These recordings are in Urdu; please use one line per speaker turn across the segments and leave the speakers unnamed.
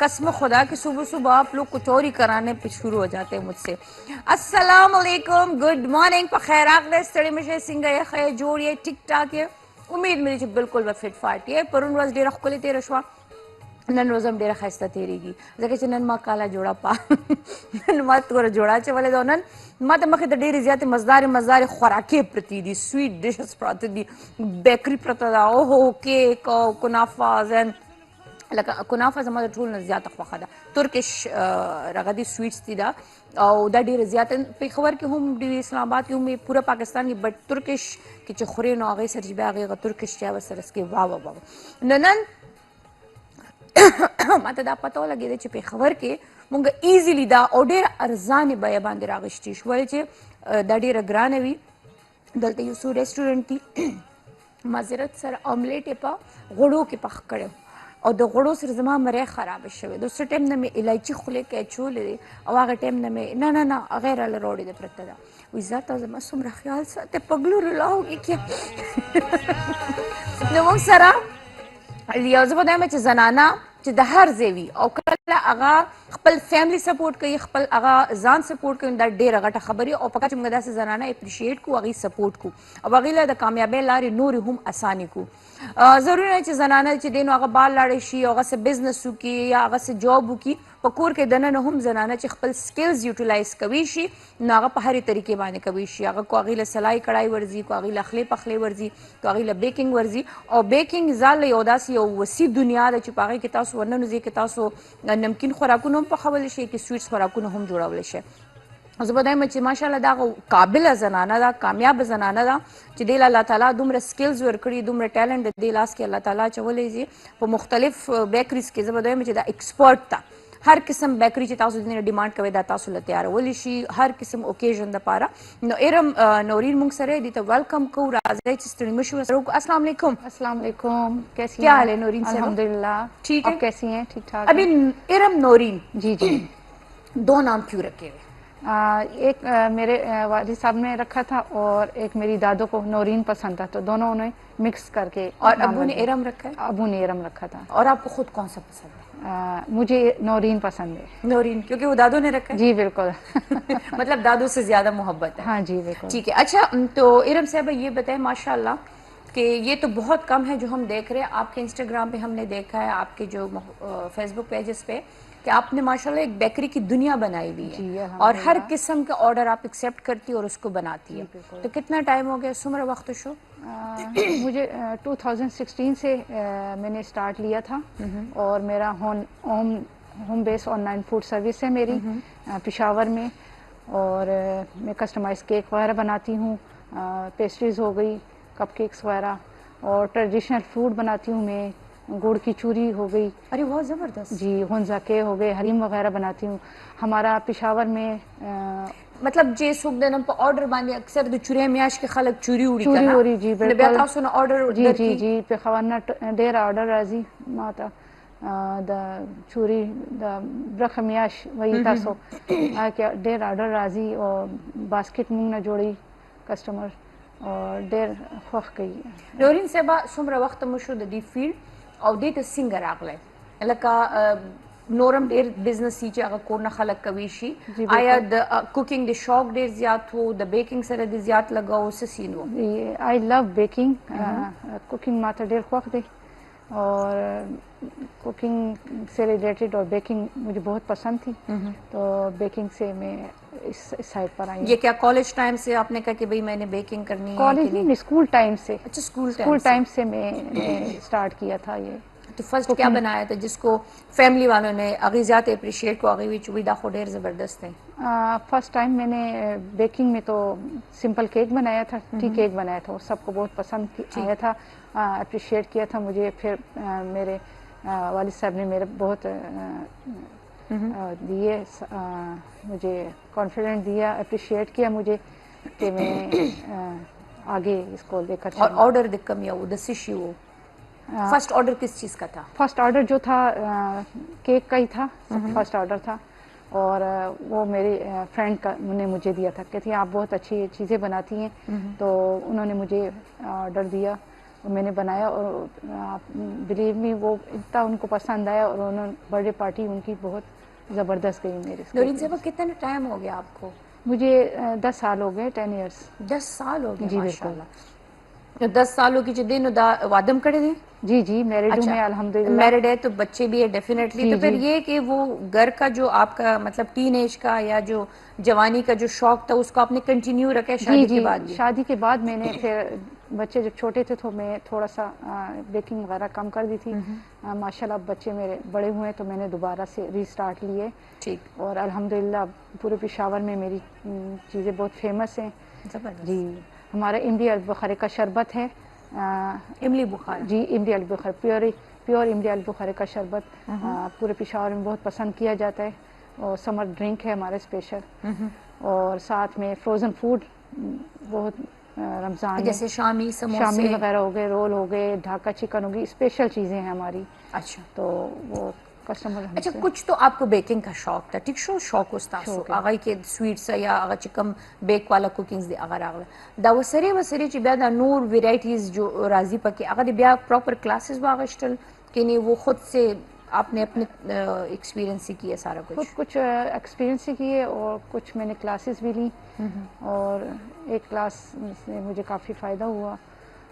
قسم خدا کہ صبح صبح آپ لوگ کچھ اور ہی کرانے پہ شروع ہو جاتے ہیں مجھ سے. السلام علیکم, گڈ مارننگ, پخیر راغلے, ستړي مشه څنګه یې جوړ یې ټیک ټاک یې. امید مې چې بالکل به فټ فاټ یې. پرون ورځ ډېره ښکلې تېره شوه, نن ورځ هم ډېره ښایسته تېرېږي ځکه چې نن ما کاله جوړه نن ما توره جوړه اچولې ده. نن ما ته مخې ته ډېرې زیاتې مزدارې خوراکې پرتې دي, سویټ ډشز پراته دي, بیکري پرته ده, اوهو کیک او کنافاز. لکه کنافه زما د ټول نه زیاته خوښه ده. ترکش رغه دي سویټس دي دا, او دا ډېره زیاته پېښور کې هم ډېر, اسلام آباد کې هم, پوره پاکستان کې, بټ ترکش کې چې خورې نو هغې سره چې بیا هغې ترکش چای ورسره څکې, واه واه واه. نو نن ما ته دا پته ولګېده چې پېښور کې مونږ ایزیلی دا او ډېره ارزانې بیه باندې راغشتي شو, ولې چې دا ډېره ګرانه وي. دلته یو څو رسټورنټ دي, معذرت سره آملیټ یې په غوړو کې پخ کړی او د غوړو سره زما مرۍ خرابه شوې ده. اوس ټایم نه مې الایچي خولې کې اچولې دی او هغه ټایم نه مې نه هغې راله راوړې ده پرته ده. وایي ذاته زما څومره خیال ساتې پګلو رلاوږي کې. نو موږ سره یو زه به دا یم چې زنانه چې د هر ځای وي او کله هغه خپل فیملی سپورټ کوي, خپل هغه ځان سپورټ کوي, دا ډېره غټه خبرې او پکار چې موږ داسې زنانه اپریشیټ کړو, هغې سپورټ کړو او هغې له د کامیابۍ لارې نورې هم اسانې کړو. ضروري نه چې زنانه چې دی نو هغه بار لاړی شي او هغسې بزنس وکړي یا هغسې جاب وکړي. په کور کې دننه هم زنانه چې خپل سکلز یوټیلایز کوي شي نو هغه په هرې طریقې باندې کوي شي. هغه کو هغې له سلای کړای ورځي, کو هغې له خولې پخلی ورځي, کو هغې له بیکینګ ورځي. او بیکینګ ځان له یو داسې یو وسیع دنیا ده چې په هغې کې تاسو ورننوځئ, کې تاسو نمکین خوراکونه هم پخولی شئ, کې سویټس خوراکونه هم جوړولی شئ. زه به دا یم چې ماشاءالله دا قابله زنانه ده, کامیابه زنانه ده چې دې له الله تعالی دومره سکلز ورکړي, دومره ټیلنټ د دې لاس کې الله تعالی اچولی دي په مختلف بیکریز کې. زه به دا یم چې دا ایکسپرټ ده, هر قسم بیکري چې تاسو دې ډیمانډ کوئ دا تاسو له تیارولی شي, هر قسم اوکیژن دپاره. نو ارم نورین موږ سره دې ته ویلکم کوو, راځئ چې ستړي مه شو سره وکړو. السلام علیکم.
السلام علیکم, کیسی
کیا حال ہے نورین صاحب؟
الحمدللہ,
ٹھیک ہے,
آپ کیسی ہیں؟ ٹھیک ٹھاک.
ابھی ارم نورین,
جی جی,
دو نام کیوں رکھے ہوئے؟
ایک میرے والد صاحب نے رکھا تھا اور ایک میری دادوں کو نورین پسند تھا, تو دونوں انہیں مکس کر کے.
اور ابو نے ارم رکھا ہے؟
ابو نے ارم رکھا تھا.
اور آپ کو خود کون سا پسند ہے؟
مجھے نورین پسند ہے.
نورین کیونکہ وہ دادوں نے رکھا ہے؟
جی بالکل.
مطلب دادوں سے زیادہ محبت ہے.
ہاں جی بالکل.
ٹھیک ہے. اچھا تو ارم صاحبہ یہ بتائیں, ماشاء اللہ کہ یہ تو بہت کم ہے جو ہم دیکھ رہے ہیں, آپ کے انسٹاگرام پہ ہم نے دیکھا ہے, آپ کے جو فیس بک پیجز پہ, کہ آپ نے ماشاءاللہ ایک بیکری کی دنیا بنائی ہوئی ہے اور ہر قسم کا آرڈر آپ ایکسیپٹ کرتی اور اس کو بناتی ہے. تو کتنا ٹائم ہو گیا, سمر وقت شو؟
مجھے 2016 سے میں نے اسٹارٹ لیا تھا اور میرا home base on line food service ہے میری پشاور میں, اور میں کسٹمائز کیک وغیرہ بناتی ہوں, پیسٹریز ہو گئی, کپ کیکس وغیرہ, اور ٹریڈیشنل فوڈ بناتی ہوں میں, گڑ کی چوری ہو گئی.
ارے بہت زبردست.
جی, ہنزاکے ہو گئے, حلیم وغیرہ بناتی ہوں. ہمارا پشاور میں
مطلب جے سوک دنم پا آرڈر باندې اکثر د چوری میاش کې خلک چوری وړي
چوری وړي. جی بالکل.
بیا تاسو نه آرډر
جی جی جی په خوانه ډېر آرډر راځي ماته د چوری د برخه میاش وایي تاسو کې ډېر آرډر راځي او باسکټ موږ نه جوړي کسٹمر او ډېر خوښ کوي.
نورین صاحبه څومره وخت مو شو د دې فیلډ او دې ته څنګه راغلی؟ لکه نورم ډېر بزنس چې هغه کور نه خلک کوي شي, آیا د کوکینګ د شوق ډېر زیات و, د بیکینګ سره د زیات لګاو, څه سین و؟
آئی لو بیکنگ, کوکنگ ماته ډېر خوښ دی اور کوکنگ سے ریلیٹڈ اور بیکنگ مجھے بہت پسند تھی, تو بیکنگ سے میں اس سائڈ پر آئی.
یہ کیا کالج ٹائم سے آپ نے کہا کہ بھئی میں نے بیکنگ کرنی ہے؟
کالج نہیں, اسکول ٹائم سے.
اچھا, اسکول
ٹائم سے میں نے اسٹارٹ کیا تھا یہ.
تو فرسٹ کیا بنایا تھا جس کو فیملی والوں نے اغیزات اپریشیٹ کو اغیوی چوی دا خو ډیر زبردست ہے؟
فرسٹ ٹائم میں نے بیکنگ میں تو سمپل کیک بنایا تھا, ٹی کیک بنایا تھا, سب کو بہت پسند آیا تھا, اپریشیٹ کیا تھا مجھے. پھر میرے والد صاحب نے میرے بہت دیے, مجھے کانفیڈنٹ دیا, اپریشیٹ کیا مجھے کہ میں آگے اس کو لے کر.
اور آرڈر دکم یا وہ دسشی وہ فرسٹ آرڈر کس چیز کا تھا؟
فرسٹ آرڈر جو تھا کیک کا ہی تھا, فرسٹ آرڈر تھا, اور وہ میری فرینڈ کا نے مجھے دیا تھا, کہتی ہیں آپ بہت اچھی چیزیں بناتی ہیں, تو انہوں نے مجھے آرڈر دیا میں نے بنایا اور بلیو می وہ اتنا ان کو پسند آیا اور انہوں نے برتھ ڈے پارٹی ان کی بہت زبردست گئی میرے.
نورین صاحبہ کتنا ٹائم ہو گیا آپ کو؟
مجھے 10 سال ہو گئے, 10 ایئرس.
10 سال ہو گئے
جی
ماشاء
بالکل.
اللہ. 10 سالوں کی جدین وادم کڑے دیں.
جی جی میرڈ ہوں میں الحمدللہ.
میرڈ ہے تو بچے بھی ہے ڈیفینیٹلی. تو پھر یہ کہ وہ گھر کا جو آپ کا مطلب ٹین ایج کا یا جو جوانی کا جو شوق تھا اس کو آپ نے کنٹینیو رکھا شادی کے بعد بھی؟
شادی کے بعد میں نے پھر بچے جب چھوٹے تھے تو میں تھوڑا سا بیکنگ وغیرہ کم کر دی تھی. ماشاءاللہ اب بچے میرے بڑے ہوئے تو میں نے دوبارہ سے ری اسٹارٹ لیے.
ٹھیک.
اور الحمدللہ پورے پشاور میں میری چیزیں بہت فیمس ہیں. جی ہمارا املی البخارے کا شربت ہے.
املی بخار.
جی املی البخار پیور املی البخارے کا شربت پورے پشاور میں بہت پسند کیا جاتا ہے اور سمر ڈرنک ہے ہمارے اسپیشل. اور ساتھ میں فروزن فوڈ بہت رمضان میں
جیسے شامی سموسے
وغیرہ ہو گئے, رول ہو گئے, ڈھاکہ چکن ہو گئی, اسپیشل چیزیں ہیں ہماری.
اچھا.
تو وہ کسٹمر.
اچھا کچھ تو آپ کو بیکنگ کا شوق تھا ٹھیک شو شوق استاسو آغای کے سویٹس یا آغا چکم بیک والا کوکنگز دی اگر آغا دا وسری وسری چی بیا دا نور ویرائٹیز جو راضی پکی اگر دی بیا پراپر کلاسز واغشتل کہ نہیں وہ خود سے آپ نے اپنے ایکسپیرینس ہی کیا سارا
کچھ ایکسپیرینس ہی کیے اور کچھ میں نے کلاسز بھی لی. اور ایک کلاس سے مجھے کافی فائدہ ہوا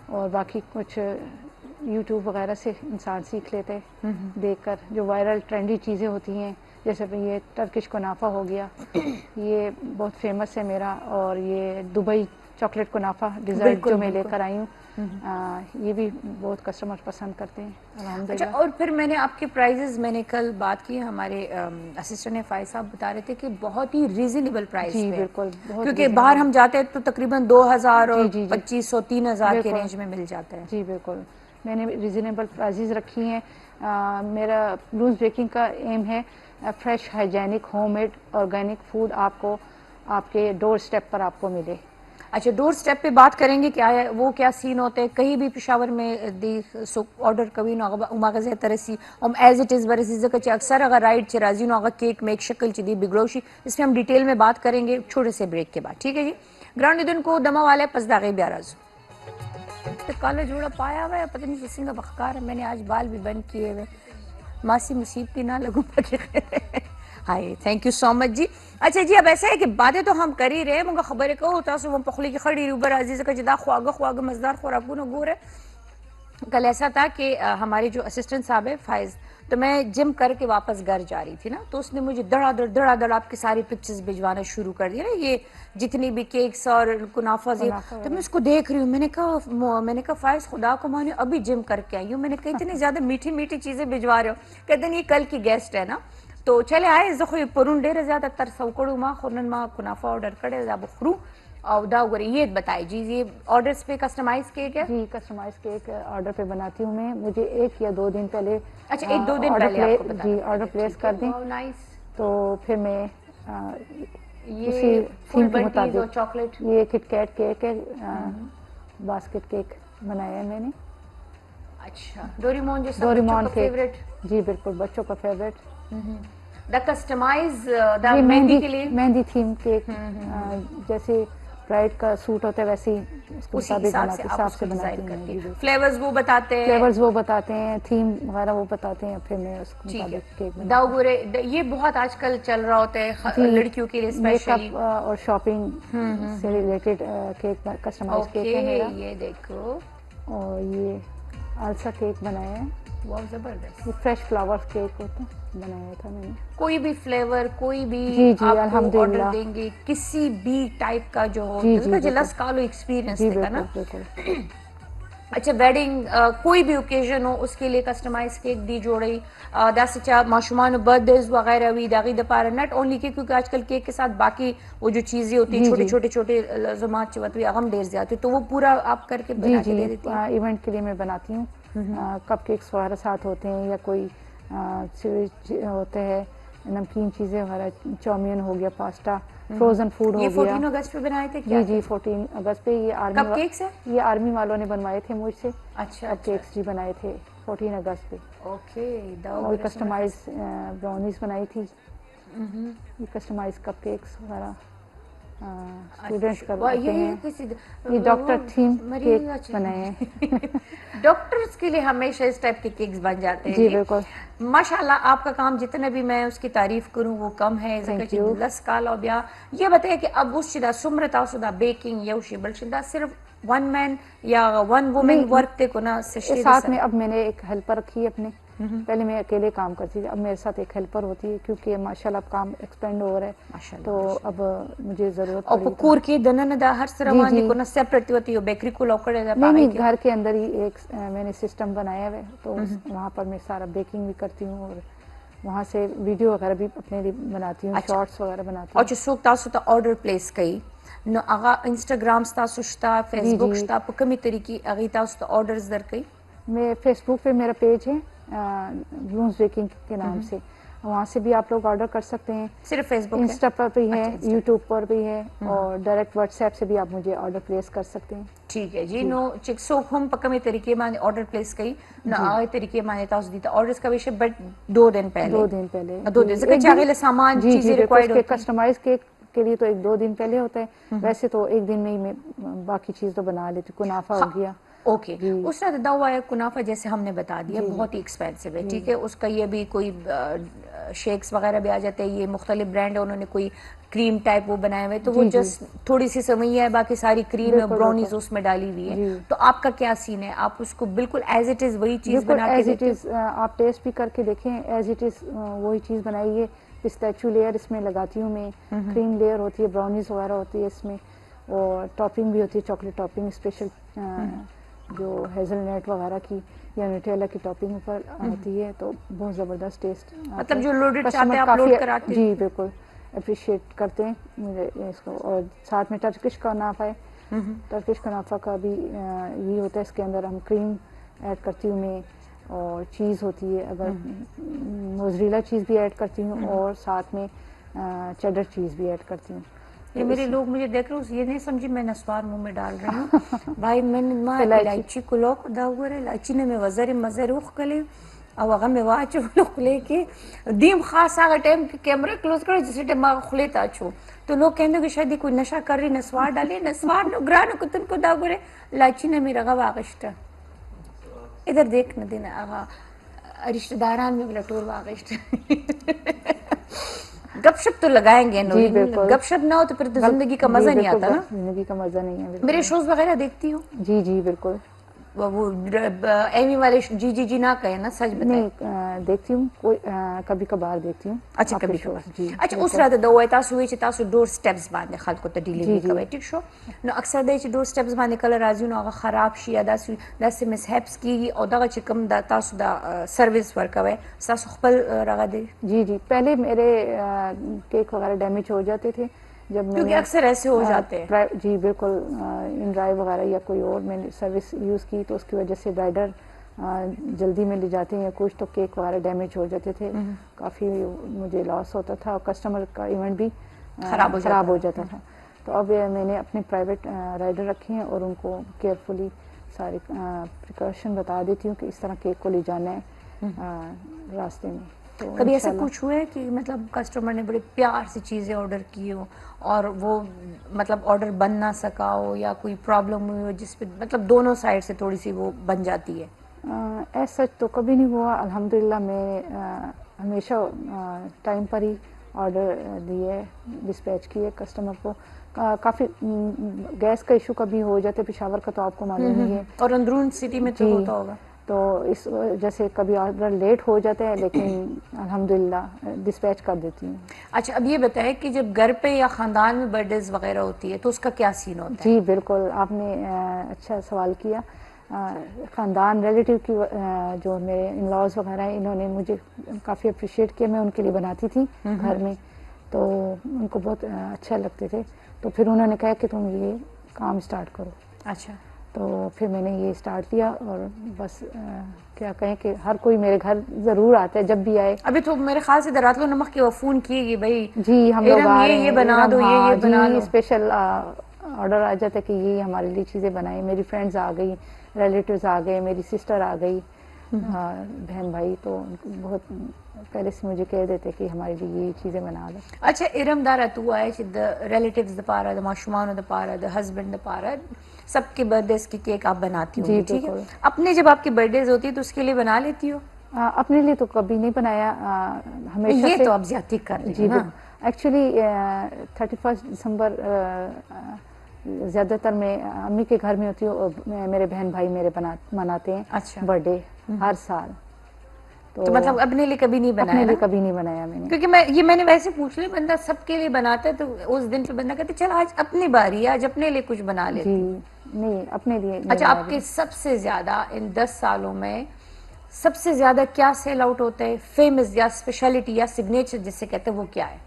اور باقی کچھ یوٹیوب وغیرہ سے انسان سیکھ لیتے دیکھ کر جو وائرل ٹرینڈی چیزیں ہوتی ہیں. جیسے یہ ٹرکش کنافہ ہو گیا, یہ بہت فیمس ہے میرا. اور یہ دبئی چاکلیٹ کنافہ ڈیزرٹ جو میں لے کر آئی ہوں, یہ بھی بہت کسٹمر پسند کرتے ہیں الحمدللہ.
اچھا اور پھر میں نے آپ کے پرائزز میں نے کل بات کی ہمارے اسسٹنٹ فائز صاحب بتا رہے تھے کہ بہت ہی ریزنیبل پرائز
جی
پہ
بالکل,
کیونکہ باہر ہم جاتے ہیں تو تقریباً 2000 اور 2500 3000 کے رینج میں مل جاتا ہے.
جی بالکل میں نے ریزنیبل پرائزز رکھی ہیں. میرا بلوز بیکنگ کا ایم ہے fresh hygienic home made organic food آپ کو آپ کے ڈور سٹیپ پر آپ کو ملے.
اچھا ڈور سٹیپ پہ بات کریں گے کیا ہے وہ کیا سین ہوتے ہیں کہیں بھی پشاور میں دی آرڈر کبھی نو اماغ ترسی ہم ایز اٹ از برسی زکچ اکثر اگر رائٹ چرازی نو کیک میک شکل چدی بگڑوشی اس میں ہم ڈیٹیل میں بات کریں گے چھوٹے سے بریک کے بعد. ٹھیک ہے جی. گراؤنڈ دن کو دما والے پس داغے بیاراز تو کالا جوڑا پایا ہوا ہے پتہ نہیں کسی کا بخکار ہے. میں نے آج بال بھی بند کیے ہوئے ماسی مصیب کی نہ لگوں ہائے تھینک یو سو مچ جی. اچھا جی اب ایسا ہے کہ باتیں تو ہم کر ہی رہے مگر خبریں کہو ہوتا سو ہم پخلی کی خڑی روبر عزیز کا جدا خواگہ مزدار خوراکوں نہ گور ہے. کل ایسا تھا کہ ہمارے جو اسسٹنٹ صاحب ہے فائز تو میں جم کر کے واپس گھر جا رہی تھی نا تو اس نے مجھے دڑا دڑ آپ کی ساری پکچرز بھجوانا شروع کر دیا نا یہ جتنی بھی کیکس اور کنافہ تو میں اس کو دیکھ رہی ہوں. میں نے کہا فائز خدا کو مانو ابھی جم کر کے آئی ہوں. میں نے کہا اتنی زیادہ میٹھی چیزیں بھجوا رہے ہو. کہتے ہیں یہ کل کی گیسٹ ہے نا تو چلے آئے زخوی پرون ڈیر زیادہ تر سوکڑوں ماں خورنن ماں کنافہ آرڈر کرے زیادہ بخرو اور دا گرے یہ بتائے جی یہ آرڈرز پہ کسٹمائز کیک ہے؟
جی کسٹمائز کیک آرڈر پہ بناتی ہوں میں. مجھے 1 یا 2 دن پہلے
اچھا 1-2 دن پہلے آپ کو بتا
جی آرڈر پلیس کر دیں تو پھر میں
یہ فل بنٹیز اور چاکلیٹ
یہ کٹ کیٹ کیک ہے باسکٹ کیک بنایا ہے میں نے.
اچھا ڈوریمون جو سب بچوں کا فیوریٹ.
جی بالکل بچوں کا فیوریٹ.
دا کسٹمائز دا مہندی کے لیے
مہندی تھیم کیک جیسے برائڈ کا سوٹ ہوتا ہے ویسے ہی اس کے حساب سے بناتی ہوں.
فلیورز وہ بتاتے ہیں
تھیم وغیرہ وہ بتاتے ہیں پھر میں اس کو کیک
داؤگورے یہ بہت آج کل چل رہا ہوتا ہے لڑکیوں کے لیے اسپیشلی
میک اپ اور شاپنگ سے ریلیٹڈ کیک کسٹمائز کیک ہے میرا.
یہ دیکھو
اور یہ آلسا کیک بنایا ہے
بہت زبردست.
یہ فریش فلاور کیک ہوتا ہے بنایا تھا میں نے.
کوئی بھی فلیور کوئی بھی آپ کو آرڈر دیں گے کسی بھی ٹائپ کا جو ہو جلس کالو ایکسپیرینس دیکھا نا. اچھا ویڈنگ کوئی بھی اوکیزن ہو اس کے لیے کسٹمائز کیک دی جوڑی دس چا معشومان برتھ ڈیز وغیرہ ہوئی داغی دپارا نٹ اونلی کیونکہ آج کل کیک کے ساتھ باقی وہ جو چیزیں ہوتی ہیں چھوٹے لازمات چوتوی اہم دیر زیادہ تو وہ پورا آپ کر کے بنا کے دے دیتی ہیں.
ایونٹ کے لیے میں بناتی ہوں. کپ کیکس وغیرہ ساتھ ہوتے ہیں یا کوئی سویٹ ہوتے ہیں نمکین چیزیں وغیرہ چاؤمین ہو گیا پاستا فروزن فوڈ ہو گیا.
یہ 14 اگست پہ بنائے تھے کیا؟
جی 14 اگست پہ یہ آرمی والوں نے بنوائے تھے مجھ سے.
اچھا
کیکس جی بنائے تھے 14 اگست پہ.
اوکے
اور کسٹمائز براؤنیز بنائی تھی یہ کسٹمائز کپ کیکس وغیرہ اسٹوڈینٹس کرواتے ہیں.
کسی
یہ ڈاکٹر تھیم کیک بنائے ہیں.
ڈاکٹرز کے لیے ہمیشہ اس ٹائپ کے کیکس بن جاتے ہیں.
جی بالکل.
ماشاءاللہ آپ کا کام جتنا بھی میں اس کی تعریف کروں وہ کم ہے. لس کالا بیا یہ بتائے کہ اب اس چیزا سمرتا سدا بیکنگ یوشی بلشدہ صرف ون مین یا ون وومن ورک تے کو نا
ساتھ میں. اب میں نے ایک ہیلپر رکھی ہے اپنے. پہلے میں اکیلے کام کرتی تھی, اب میرے ساتھ ایک ہیلپر ہوتی ہے کیونکہ ماشاءاللہ اب کام ایکسپینڈ ہو رہا ہے تو اب مجھے ضرورت پڑی.
اور کور کے دنن دا ہر سروان دی کو نا سیپریٹ ہوتی ہے بیکری کو لوکڑے دا
نہیں گھر کے اندر ہی ایک میں نے سسٹم بنایا ہے تو وہاں پر میں سارا بیکنگ بھی کرتی ہوں اور وہاں سے ویڈیو وغیرہ بھی اپنے لیے بناتی ہوں, شارٹس وغیرہ بناتی ہوں.
اور جو سوک تاسو تا آرڈر پلیس کئی نو اغا انسٹاگرام تاسو شتا فیس بک شتا پکمی طریقی اغی تاسو تا آرڈرز در کئی.
میں فیس بک پہ میرا پیج ہے بلونز بیکنگ کے نام سے, وہاں سے بھی آپ لوگ آرڈر کر سکتے ہیں.
صرف فیس بک
انسٹا پر بھی ہے, یوٹیوب پر بھی ہے اور ڈائریکٹ واٹس ایپ سے بھی آپ مجھے آرڈر پلیس کر سکتے ہیں.
ٹھیک ہے جی. نو چک سو ہم پکمی طریقے مانے آرڈر پلیس کئی نو آئے طریقے مانے تاسو دیتا آرڈرز کا ویشے بٹ 2 دن پہلے 2 دن سے چاہیے سامان چیزیں ریکوائرڈ ہوتی ہیں.
کسٹمائز کیک کے لیے تو 1-2 دن پہلے ہوتا ہے, ویسے تو 1 دن میں ہی میں باقی چیز تو بنا لیتی. کنافہ ہو گیا.
اوکے. اس طرح دا ہوا ہے کنافہ جیسے ہم نے بتا دیا بہت ہی ایکسپینسو ہے. ٹھیک ہے, اس کا یہ بھی کوئی شیکس وغیرہ بھی آ جاتے ہیں, یہ مختلف برانڈ ہے, انہوں نے کوئی کریم ٹائپ وہ بنائے ہوئے تو وہ جسٹ تھوڑی سی سوئیاں ہے, باقی ساری کریم ہے, براؤنیز اس میں ڈالی ہوئی ہے. تو آپ کا کیا سین ہے, آپ اس کو بالکل ایز اٹ از وہی چیز بنا کے دیتے ہیں؟
آپ ٹیسٹ بھی کر کے دیکھیں, ایز اٹ از وہی چیز بنائی ہے. پسٹیچو لیئر اس میں لگاتی ہوں میں, کریم لیئر ہوتی ہے, براؤنیز وغیرہ ہوتی ہے اس میں, اور ٹاپنگ بھی ہوتی ہے, چاکلیٹ ٹاپنگ اسپیشل جو ہیزل نٹ وغیرہ کی یا نیوٹیلا کی ٹاپنگ اوپر آتی ہے تو بہت زبردست ٹیسٹ.
مطلب جو لوڈڈ چاہتے ہیں آپ لوڈ کراتے ہیں؟
جی بالکل اپریشیٹ کرتے ہیں مجھے اس کو. اور ساتھ میں ٹرکش کنافہ ہے, ٹرکش کنافہ کا بھی یہ ہوتا ہے, اس کے اندر ہم کریم ایڈ کرتی ہوں میں اور چیز ہوتی ہے, اگر موزریلا چیز بھی ایڈ کرتی ہوں اور ساتھ میں چیڈر چیز بھی ایڈ کرتی ہوں.
یہ میرے لوگ مجھے دیکھ رہے ہیں, یہ نہیں سمجھی میں نسوار منہ میں ڈال رہی ہوں. بھائی میں نے الائچی کو لوک دا ہوا رہے, الائچی نے میں وزر مزر روخ کلے او هغه مې واچولو خولې کې دیم خاص هغه ٹائم کې کیمرہ کلوز کړو جس ٹائم هغه خولې ته اچو تو لوگ کہیں کہ شاید کوئی نشہ کر رہی, نسوار ڈالے, نسوار نو گرانو کو تن کو دا گورے الائچی نے میرا غوا واغشتا. ادھر دیکھ نہ دینا آغا رشتہ داران میں بلٹور واغشتا. گپ شپ تو لگائیں گے, گپ شپ نہ ہو تو پھر زندگی کا مزہ نہیں آتا نا.
زندگی کا مزہ نہیں ہے.
میرے شوز وغیرہ دیکھتی ہو؟
جی جی بالکل.
وہ ایمی والے جی جی نہ کہیں نا, سچ بتائیں.
نہیں دیکھتی ہوں, کوئی کبھی کبھار دیکھتی ہوں.
اچھا کبھی کبھار. اچھا اس طرح دا ہوئے تاسو ہوئی چی تاسو ڈور سٹیپس باندے خلق کو تا ڈیلیوری کوئی ٹھیک شو نو اکثر دے چی ڈور سٹیپس باندے کلر راضی نو آگا خراب شی یا دا سے مس ہیپس کی اور دا چکم دا تاسو دا سروس ورک ہوئے تاسو خپل رگا دے.
جی جی پہلے میرے کیک وغیرہ ڈیمیج ہو جاتے تھے جب میں
کیونکہ اکثر ایسے ہو جاتے ہیں.
جی بالکل, ان ڈرائی وغیرہ یا کوئی اور میں نے سروس یوز کی تو اس کی وجہ سے رائڈر جلدی میں لے جاتے ہیں یا کچھ تو کیک وغیرہ ڈیمیج ہو جاتے تھے, کافی مجھے لاس ہوتا تھا اور کسٹمر کا ایونٹ بھی خراب ہو جاتا تھا. تو اب میں نے اپنے پرائیویٹ رائڈر رکھے ہیں اور ان کو کیئرفلی سارے پریکاشن بتا دیتی ہوں کہ اس طرح کیک کو لے جانا ہے راستے میں.
کبھی ایسا کچھ ہوا ہے کہ مطلب کسٹمر نے بڑے پیار سے چیزیں آرڈر کی ہو اور وہ مطلب آرڈر بن نہ سکا ہو یا کوئی پرابلم ہوئی ہو جس پہ مطلب دونوں سائڈ سے تھوڑی سی وہ بن جاتی ہے؟
ایسا تو کبھی نہیں ہوا الحمدللہ. میں ہمیشہ ٹائم پر ہی آرڈر دیے, ڈسپیچ کیے کسٹمر کو. کافی گیس کا ایشو کبھی ہو جاتے پشاور کا تو آپ کو معلوم ہی ہے,
اور اندرون سٹی میں تو ہوتا ہوگا,
تو اس وجہ سے کبھی آرڈر لیٹ ہو جاتا ہے لیکن الحمدللہ ڈسپیچ کر دیتی ہوں.
اچھا اب یہ بتائیں کہ جب گھر پہ یا خاندان میں برتھ ڈیز وغیرہ ہوتی ہے تو اس کا کیا سین ہوتا ہے؟
جی بالکل, آپ نے اچھا سوال کیا. خاندان ریلیٹیو کی جو میرے ان لاز وغیرہ ہیں انہوں نے مجھے کافی اپریشیٹ کیا. میں ان کے لیے بناتی تھی گھر میں تو ان کو بہت اچھا لگتے تھے, تو پھر انہوں نے کہا کہ تم یہ کام اسٹارٹ کرو.
اچھا,
تو پھر میں نے یہ اسٹارٹ کیا اور بس کیا کہیں کہ ہر کوئی میرے گھر ضرور آتا ہے جب بھی آئے.
ابھی تو میرے خیال سے دراتلو نمک کے وہ فون کیے گی بھائی
جی ہم لوگ آ رہے ہیں,
یہ بنا دو, یہ بنا دو,
اسپیشل آرڈر آ جاتا ہے کہ یہ ہمارے لیے چیزیں بنائیں. میری فرینڈز آ گئی, ریلیٹیوز آ گئے, میری سسٹر آ گئی, بہن بھائی, تو بہت پہلے سے مجھے کہہ دیتے کہ ہمارے لیے یہ چیزیں بنا دو.
اچھا ارم دارا تو آئے چې د ریلیٹیوز د پاره د ماشومانو د پاره د ہسبینڈ د پاره سب کے برتھ ڈیز کی کیک آپ بناتی ہوں
جی
ٹھیک ہے.
بالکل.
اپنے جب آپ کی برتھ ڈیز ہوتی ہے تو اس کے لیے بنا لیتی ہو؟
اپنے لیے تو کبھی نہیں بنایا ہمیشہ
یہ
سے.
تو آپ زیادتی کر رہی
جی
ہیں نا.
ایکچولی 31 دسمبر زیادہ تر میں امی کے گھر میں ہوتی ہوں, میرے بہن بھائی میرے مناتے ہیں
اچھا
برتھ ڈے ہر سال.
تو مطلب اپنے لیے کبھی نہیں بنایا؟
اپنے لیے کبھی نہیں بنایا میں نے.
کیونکہ میں نے ویسے پوچھ لیا, بندہ سب کے لیے بناتا ہے تو اس دن پہ بندہ کہتے چل آج اپنی باری ہے, آج اپنے لیے کچھ بنا لیتی.
جی نہیں اپنے لیے.
اچھا آپ کے سب سے زیادہ ان 10 سالوں میں سب سے زیادہ کیا سیل آؤٹ ہوتا ہے, فیمس یا اسپیشلٹی یا سگنیچر جسے کہتے ہیں, وہ کیا ہے؟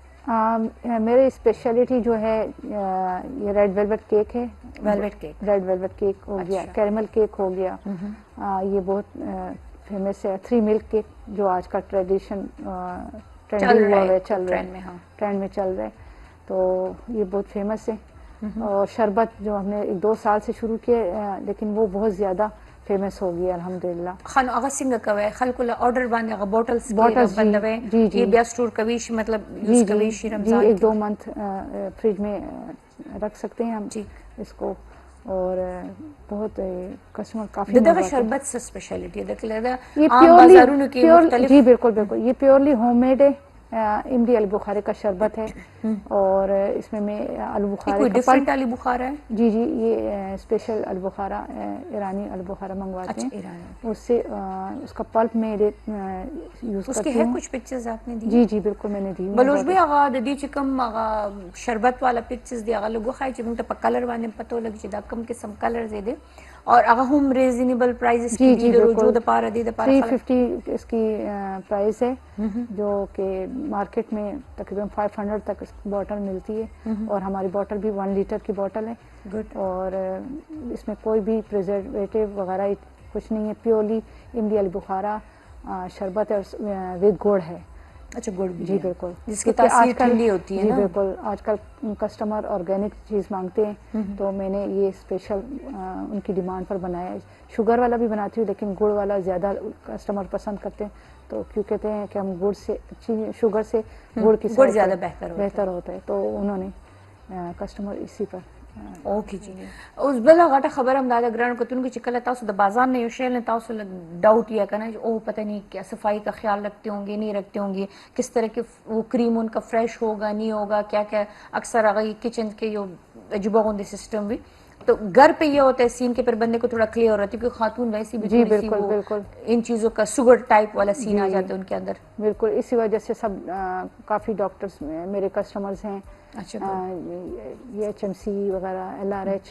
میرے اسپیشلٹی جو ہے یہ ریڈ ویلویٹ کیک ہے.
Velvet cake,
red velvet cake ہو گیا, کیرمل کیک ہو گیا, یہ بہت فیمس ہے. 3 ملک کیک جو آج کا ٹریڈیشن ٹرینڈ میں چل رہا ہے, تو یہ بہت فیمس ہے. اور شربت جو ہم نے 2 سال سے شروع کیا, لیکن وہ بہت زیادہ فیمس ہو گیا الحمدللہ.
خان اغا سنگ کوي خلکو له آرڈر باندې هغه بوتلز
بوٹلز
بندوي یہ بیا سٹور کوي شي مطلب یوز کوي شي رمضان
1-2 منتھ فریج میں رکھ سکتے ہیں ہم اس کو. اور بہت کسٹمر کافی
دغه شربت سے اسپیشلٹی ده کله
یہ
عام بازارونو کې مختلف.
جی بالکل بالکل, یہ پیورلی ہوم میڈ ہے. املی آلو بخارے کا شربت ہے, اور اس میں آلو بخارے
کوئی ڈفرینٹ آلو بخارا ہے.
جی یہ اسپیشل آلو بخارا, ایرانی آلو بخارا منگواتے ہیں. اس سے اس کا پلپ میں یوز
اس کے ہے کچھ پکچرز آپ نے دی؟
جی بالکل میں نے دی.
بلوچ بھی هغه د دې چې کوم هغه شربت والا پکچرز دی هغه لوګو خای چې موږ ته په کلر باندې پته ولګي چې دا کوم قسم کلرز دي, اور هغه هم ریزنیبل پرائزز کی دی د روزو د پاره دی د پاره
350 اس کی پرائز ہے, جو کہ مارکیٹ میں تقریباً 500 تک بوٹل ملتی ہے, اور ہماری بوٹل بھی 1 لیٹر کی بوٹل ہے. اور اس میں کوئی بھی پریزرویٹو وغیرہ کچھ نہیں ہے, پیورلی املی آلو بخارا شربت ود گڑ ہے.
اچھا گڑ بھی؟
جی بالکل,
جس کی تاثیر ٹھنڈی ہوتی ہے.
جی بالکل, آج کل کسٹمر آرگینک چیز مانگتے ہیں, تو میں نے یہ اسپیشل ان کی ڈیمانڈ پر بنایا ہے. شوگر والا بھی بناتی ہوں, لیکن گڑ والا زیادہ کسٹمر پسند کرتے ہیں, تو کیوں کہتے ہیں کہ ہم گڑ سے شوگر سے گڑ کی
گڑ زیادہ
بہتر ہوتا ہے, تو انہوں نے کسٹمر اسی پر.
اوکے جی. اوس بل غټه خبر هم دا د ګرانو کتونکو چې کله تاسو د بازار نه یو شی نه تاسو له ډاؤٹ یا کنه او پتہ نہیں کیا صفائی کا خیال رکھتے ہوں گے نہیں رکھتے ہوں گے, کس طرح کے وہ کریم ان کا فریش ہوگا نہیں ہوگا, کیا کیا اکثر اگر کچن کے جو عجیبہ غندے سسٹم بھی, تو گھر پہ یہ ہوتا ہے سین کے پر بندے کو تھوڑا کلیئر ہوتا ہے, کیونکہ خاتون ویسی بھی تھوڑی سی وہ ان چیزوں کا سگر ٹائپ والا سین آ جاتا ہے ان کے اندر. بالکل,
اسی وجہ سے سب کافی ڈاکٹرز میرے کسٹمرز ہیں. یہ HMC وغیرہ, LRH,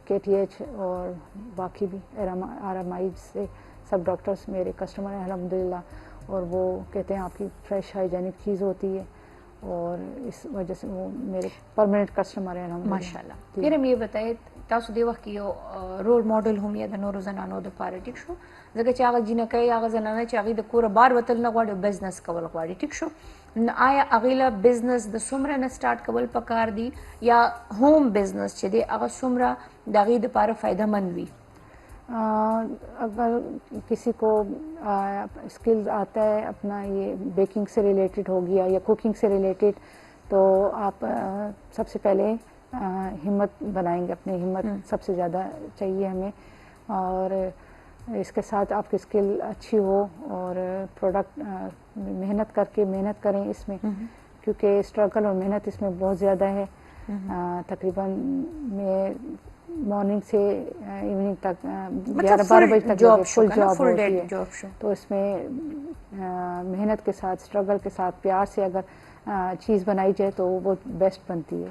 KTH اور باقی بھی RMI سے سب ڈاکٹرز میرے کسٹمر ہیں الحمدللہ, اور وہ کہتے ہیں آپ کی فریش ہائیجینک چیز ہوتی ہے, اور اس وجہ سے وہ میرے پرمننٹ کسٹمر ہیں الحمدللہ.
ماشاءاللہ. پھر ہم یہ بتائیں تاسو دی وخت یو رول ماډل هم یا د نورو زنانو د پاره ټیک شو, ځکه چې هغه جنکۍ هغه زنانه چې هغې د کوره بار وتل نه غواړي, بزنس کول غواړي, ټیک شو, آیا هغې له بزنس د څومره نه سټارټ کول پکار دي, یا ہوم بزنس چې دی هغه څومره د هغې دپاره فایده مند وي؟
اگر کسی کو اسکلز آتا ہے اپنا, یہ بیکنگ سے ریلیٹڈ ہو گیا یا کوکنگ سے ریلیٹڈ, تو آپ سب سے پہلے ہمت بنائیں گے, اپنی ہمت سب سے زیادہ چاہیے ہمیں, اور اس کے ساتھ آپ کی اسکل اچھی ہو, اور پروڈکٹ محنت کریں اس میں, کیونکہ اسٹرگل اور محنت اس میں بہت زیادہ ہے. تقریباً میں مارننگ سے ایوننگ تک 11-12 بجے تک فل جاب ہوتی ہے, تو اس میں محنت کے ساتھ اسٹرگل کے ساتھ پیار سے اگر چیز بنائی جائے تو وہ بہت بیسٹ بنتی ہے.